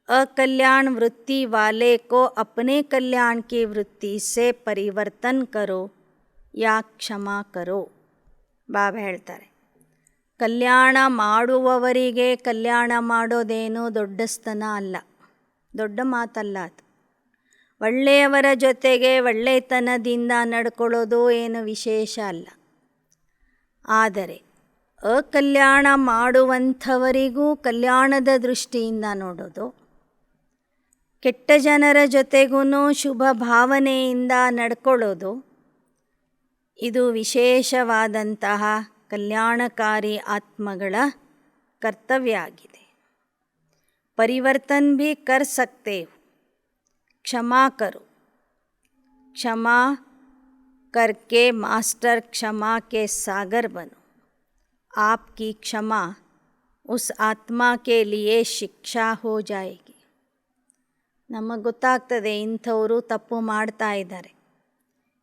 अकल्याण वृत्ति वाले को अपने कल्याण की वृत्ति से परिवर्तन करो या क्षमा करो. ಬಾಬಾ ಹೇಳ್ತಾರೆ, ಕಲ್ಯಾಣ ಮಾಡುವವರಿಗೆ ಕಲ್ಯಾಣ ಮಾಡೋದೇನೋ ದೊಡ್ಡಸ್ತನ ಅಲ್ಲ, ದೊಡ್ಡ ಮಾತಲ್ಲ ಅದು. ಒಳ್ಳೆಯವರ ಜೊತೆಗೆ ಒಳ್ಳೆತನದಿಂದ ನಡ್ಕೊಳ್ಳೋದು ಏನು ವಿಶೇಷ ಅಲ್ಲ. ಆದರೆ ಅಕಲ್ಯಾಣ ಮಾಡುವಂಥವರಿಗೂ ಕಲ್ಯಾಣದ ದೃಷ್ಟಿಯಿಂದ ನೋಡೋದು, ಕೆಟ್ಟ ಜನರ ಜೊತೆಗೂ ಶುಭ ಭಾವನೆಯಿಂದ ನಡ್ಕೊಳ್ಳೋದು, ಇದು ವಿಶೇಷವಾದಂತಹ ಕಲ್ಯಾಣಕಾರಿ ಆತ್ಮಗಳ ಕರ್ತವ್ಯ ಆಗಿದೆ. ಪರಿವರ್ತನ್ ಭಿ ಕರ್ ಸಕ್ತೆ ಹೋ, ಕ್ಷಮಾ ಕರೋ. ಕ್ಷಮಾ करके मास्टर क्षमा के सागर बनो. आपकी क्षमा उस आत्मा के लिए शिक्षा हो जाएगी. ನಮಗೆ ಗೊತ್ತಾಗ್ತದೆ ಇಂಥವರು ತಪ್ಪು ಮಾಡ್ತಾ ಇದ್ದಾರೆ,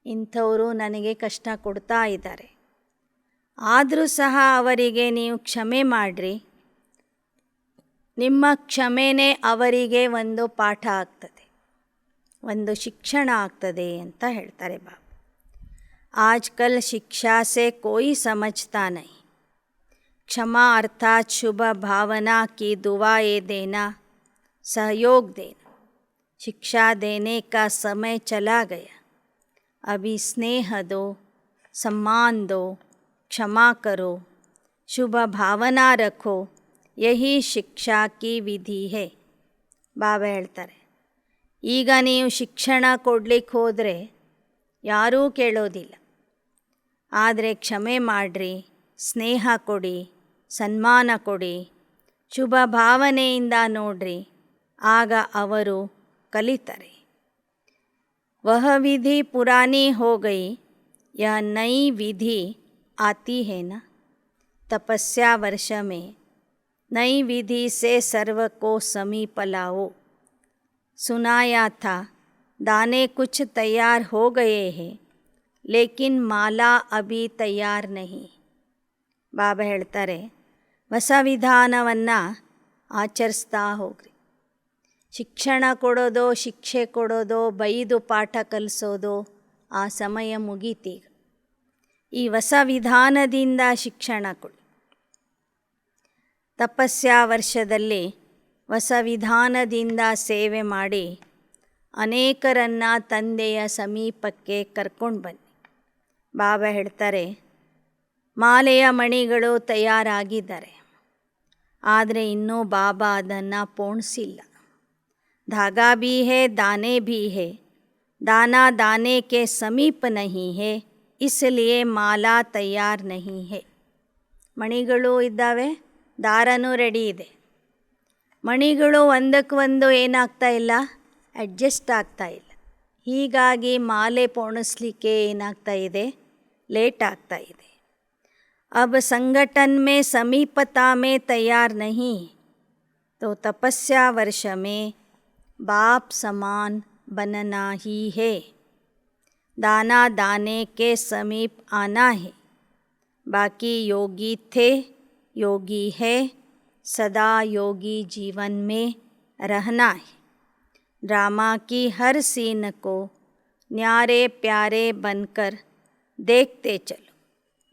ಇಂಥವರು ನನಗೆ ಕಷ್ಟ ಕೊಡ್ತಾ ಇದ್ದಾರೆ. ಆದರೂ ಸಹ ಅವರಿಗೆ ನೀವು ಕ್ಷಮೆ ಮಾಡಿರಿ, ನಿಮ್ಮ ಕ್ಷಮೆನೇ ಅವರಿಗೆ ಒಂದು ಪಾಠ ಆಗ್ತದೆ, ಒಂದು ಶಿಕ್ಷಣ ಆಗ್ತದೆ ಅಂತ ಹೇಳ್ತಾರೆ ಬಾಬಾ. आजकल शिक्षा से कोई समझता नहीं. क्षमा अर्थात शुभ भावना की दुआएं देना, सहयोग देना. शिक्षा देने का समय चला गया. अभी स्नेह दो, सम्मान दो, क्षमा करो, शुभ भावना रखो, यही शिक्षा की विधि है. ಬಾಬಾ ಹೇಳ್ತಾರೆ, ಈಗ ನೀವು ಶಿಕ್ಷಣ ಕೊಡ್ಲಿಕ್ಕೆ ಹೋದರೆ ಯಾರೂ ಕೇಳೋದಿಲ್ಲ. ಆದರೆ ಕ್ಷಮೆ ಮಾಡಿರಿ, ಸ್ನೇಹ ಕೊಡಿ, ಸನ್ಮಾನ ಕೊಡಿ, ಶುಭ ಭಾವನೆಯಿಂದ ನೋಡ್ರಿ, ಆಗ ಅವರು ಕಲಿತಾರೆ. ವಹ ವಿಧಿ ಪುರಾನಿ ಹೋ ಗಯಿ, ಯಹ ನಯಿ ವಿಧಿ ಆತಿ ಹೈ ನಾ. ತಪಸ್ಯಾ ವರ್ಷ ಮೇ नई विधि से सर्व को समीप लाओ. सुनाया था दाने कुछ तैयार हो गए हैं लेकिन ಮಾಲಾ ಅಭಿ ತಯಾರ್ ನಹಿ. ಬಾಬಾ ಹೇಳ್ತಾರೆ, ಹೊಸ ವಿಧಾನವನ್ನು ಆಚರಿಸ್ತಾ ಹೋಗ್ರಿ. ಶಿಕ್ಷಣ ಕೊಡೋದೋ, ಶಿಕ್ಷೆ ಕೊಡೋದೋ, ಬೈದು ಪಾಠ ಕಲಿಸೋದೋ ಆ ಸಮಯ ಮುಗೀತೀಗ. ಈ ಹೊಸ ವಿಧಾನದಿಂದ ಶಿಕ್ಷಣ ಕೊಡಿ. ತಪಸ್ಯಾ ವರ್ಷದಲ್ಲಿ ಹೊಸ ವಿಧಾನದಿಂದ ಸೇವೆ ಮಾಡಿ ಅನೇಕರನ್ನು ತಂದೆಯ ಸಮೀಪಕ್ಕೆ ಕರ್ಕೊಂಡು ಬನ್ನಿ. ಬಾಬಾ ಹೇಳ್ತಾರೆ, ಮಾಲೆಯ ಮಣಿಗಳು ತಯಾರಾಗಿದ್ದಾರೆ, ಆದರೆ ಇನ್ನೂ ಬಾಬಾ ಅದನ್ನು ಪೋಣಿಸಿಲ್ಲ. ಧಾಗಾ ಭೀ ಹೇ, ದಾನೆ ಭೀ ಹೇ, ದಾನಾ ದಾನೆ ಕೆ ಸಮೀಪ ನಹಿ ಹೇ, ಇಸ್ಲಿಯೇ ಮಾಲಾ ತಯಾರ್ ನಹಿ ಹೇ. ಮಣಿಗಳು ಇದ್ದಾವೆ, ದಾರನೂ ರೆಡಿ ಇದೆ. ಮಣಿಗಳು ಒಂದಕ್ಕೊಂದು ಏನಾಗ್ತಾ ಇಲ್ಲ, ಅಡ್ಜಸ್ಟ್ ಆಗ್ತಾ ಇಲ್ಲ. ಹೀಗಾಗಿ ಮಾಲೆ ಪೋಣಿಸ್ಲಿಕ್ಕೆ ಏನಾಗ್ತಾ ಇದೆ, ಲೇಟ್ ಆಗ್ತಾ ಇದೆ. अब संगठन में समीपता में तैयार नहीं तो तपस्या वर्ष में बाप समान बनना ही है. दाना दाने के समीप आना है. बाकी योगी थे, योगी है, सदा योगी जीवन में रहना है. ड्रामा की हर सीन को न्यारे प्यारे बनकर देखते चलो.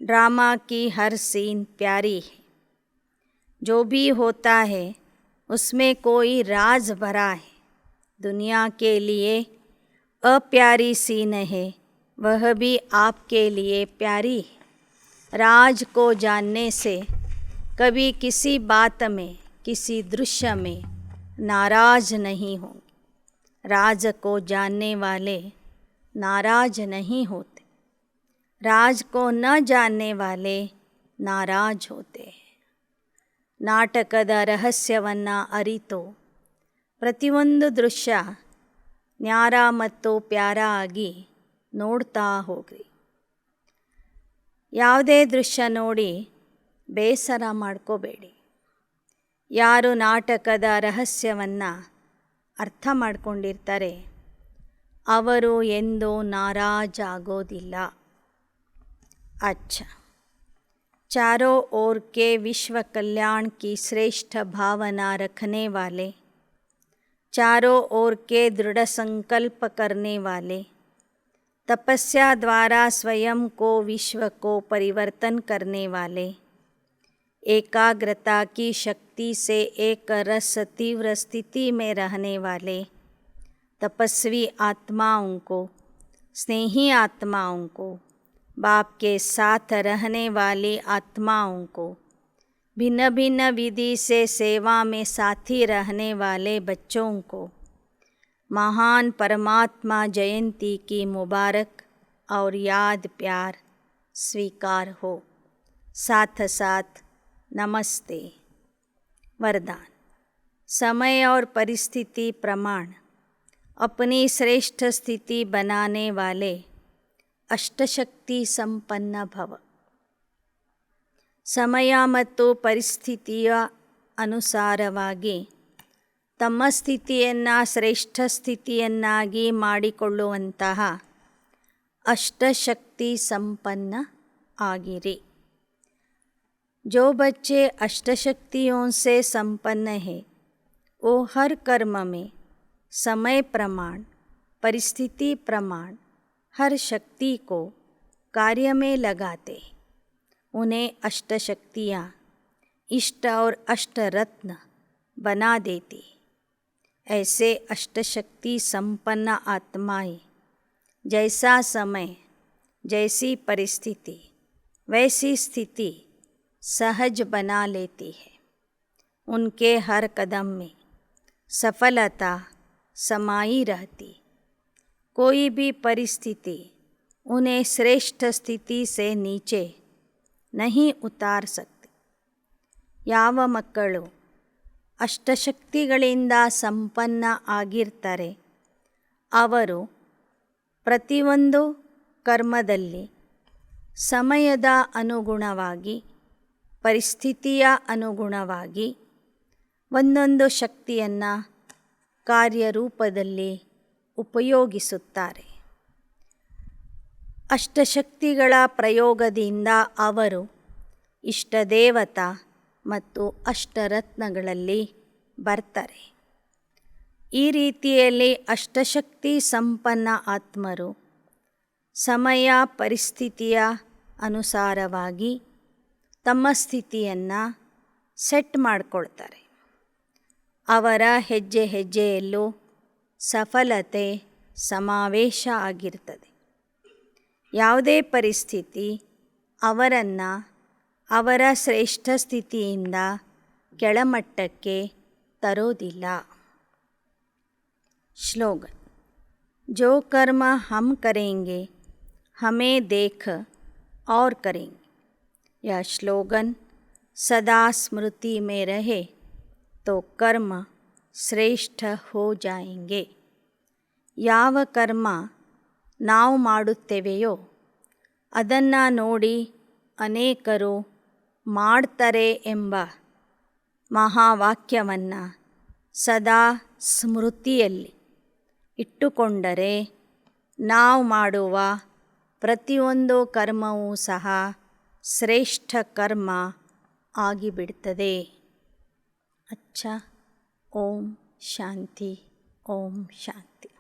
ड्रामा की हर सीन प्यारी है. जो भी होता है उसमें कोई राज भरा है. दुनिया के लिए अप्यारी सीन है, वह भी आपके लिए प्यारी है. राज को जानने से कभी किसी बात में, किसी दृश्य में नाराज नहीं होंगे. राज को जानने वाले नाराज नहीं होते. राज को न जानने वाले नाराज होते हैं. ನಾಟಕದ ರಹಸ್ಯವನ್ನು ಅರಿತು ಪ್ರತಿಯೊಂದು ದೃಶ್ಯ ನ್ಯಾರ ಮತ್ತು ಪ್ಯಾರ ಆಗಿ ನೋಡ್ತಾ ಹೋಗ್ರಿ. ಯಾವುದೇ ದೃಶ್ಯ ನೋಡಿ ಬೇಸರ ಮಾಡ್ಕೋಬೇಡಿ. ಯಾರು ನಾಟಕದ ರಹಸ್ಯವನ್ನು ಅರ್ಥ ಮಾಡ್ಕೊಂಡಿರ್ತಾರೆ ಅವರು ಎಂದೂ ನಾರಾಜ್ ಆಗೋದಿಲ್ಲ. अच्छा, चारों ओर के विश्व कल्याण की श्रेष्ठ भावना रखने वाले, चारों ओर के दृढ़ संकल्प करने वाले, तपस्या द्वारा स्वयं को विश्व को परिवर्तन करने वाले, एकाग्रता की शक्ति से एक रस तीव्र स्थिति में रहने वाले तपस्वी आत्माओं को, स्नेही आत्माओं को, बाप के साथ रहने वाली आत्माओं को, भिन्न भिन्न विधि से सेवा में साथी रहने वाले बच्चों को महान परमात्मा जयंती की मुबारक और याद प्यार स्वीकार हो. साथ साथ नमस्ते. वरदान. समय और परिस्थिति प्रमाण अपनी श्रेष्ठ स्थिति बनाने वाले ಅಷ್ಟಶಕ್ತಿ ಸಂಪನ್ನ ಭವ. ಸಮಯ ಮತ್ತು ಪರಿಸ್ಥಿತಿಯ ಅನುಸಾರವಾಗಿ ತಮ್ಮ ಸ್ಥಿತಿಯನ್ನು ಶ್ರೇಷ್ಠ ಸ್ಥಿತಿಯನ್ನಾಗಿ ಮಾಡಿಕೊಳ್ಳುವಂತಹ ಅಷ್ಟಶಕ್ತಿ ಸಂಪನ್ನ ಆಗಿರಿ. जो बच्चे अष्टशक्तियों से संपन्न है वो हर कर्म में समय प्रमाण, परिस्थिति प्रमाण हर शक्ति को कार्य में लगाते. उन्हें अष्टशक्तियाँ इष्ट और अष्टरत्न बना देती. ऐसे अष्टशक्ति संपन्न आत्माएं जैसा समय, जैसी परिस्थिति, वैसी स्थिति सहज बना लेती है. उनके हर कदम में सफलता समाई रहती. कोई भी परिस्थिति उन्हें श्रेष्ठ स्थिति से नीचे नहीं उतार सकती. ಯಾವ ಮಕ್ಕಳು ಅಷ್ಟಶಕ್ತಿಗಳಿಂದ ಸಂಪನ್ನ ಆಗಿರ್ತಾರೆ ಅವರು ಪ್ರತಿಯೊಂದು ಕರ್ಮದಲ್ಲಿ ಸಮಯದ ಅನುಗುಣವಾಗಿ, ಪರಿಸ್ಥಿತಿಯ ಅನುಗುಣವಾಗಿ ಒಂದೊಂದು ಶಕ್ತಿಯನ್ನು ಕಾರ್ಯರೂಪದಲ್ಲಿ ಉಪಯೋಗಿಸುತ್ತಾರೆ. ಅಷ್ಟಶಕ್ತಿಗಳ ಪ್ರಯೋಗದಿಂದ ಅವರು ಇಷ್ಟದೇವತಾ ಮತ್ತು ಅಷ್ಟರತ್ನಗಳಲ್ಲಿ ಬರ್ತಾರೆ. ಈ ರೀತಿಯಲ್ಲಿ ಅಷ್ಟಶಕ್ತಿ ಸಂಪನ್ನ ಆತ್ಮರು ಸಮಯ ಪರಿಸ್ಥಿತಿಯ ಅನುಸಾರವಾಗಿ ತಮ್ಮ ಸ್ಥಿತಿಯನ್ನು ಸೆಟ್ ಮಾಡಿಕೊಳ್ತಾರೆ. ಅವರ ಹೆಜ್ಜೆ ಹೆಜ್ಜೆಯಲ್ಲೂ ಸಫಲತೆ ಸಮಾವೇಶ ಆಗಿರ್ತದೆ. ಯಾವುದೇ ಪರಿಸ್ಥಿತಿ ಅವರನ್ನು ಅವರ ಶ್ರೇಷ್ಠ ಸ್ಥಿತಿಯಿಂದ ಕೆಳಮಟ್ಟಕ್ಕೆ ತರೋದಿಲ್ಲ. श्लोगन जो कर्म हम करेंगे हमें देख और करेंगे. यह श्लोगन सदा स्मृति में रहे तो कर्म श्रेष्ठ हो जाएंगे. ಯಾವ ಕರ್ಮ ನಾವು ಮಾಡುತ್ತೇವೆಯೋ ಅದನ್ನು ನೋಡಿ ಅನೇಕರು ಮಾಡ್ತಾರೆ ಎಂಬ ಮಹಾವಾಕ್ಯವನ್ನು ಸದಾ ಸ್ಮೃತಿಯಲ್ಲಿ ಇಟ್ಟುಕೊಂಡರೆ ನಾವು ಮಾಡುವ ಪ್ರತಿಯೊಂದು ಕರ್ಮವೂ ಸಹ ಶ್ರೇಷ್ಠ ಕರ್ಮ ಆಗಿಬಿಡ್ತದೆ. ಅಚ್ಚಾ. ಓಂ ಶಾಂತಿ. ಓಂ ಶಾಂತಿ.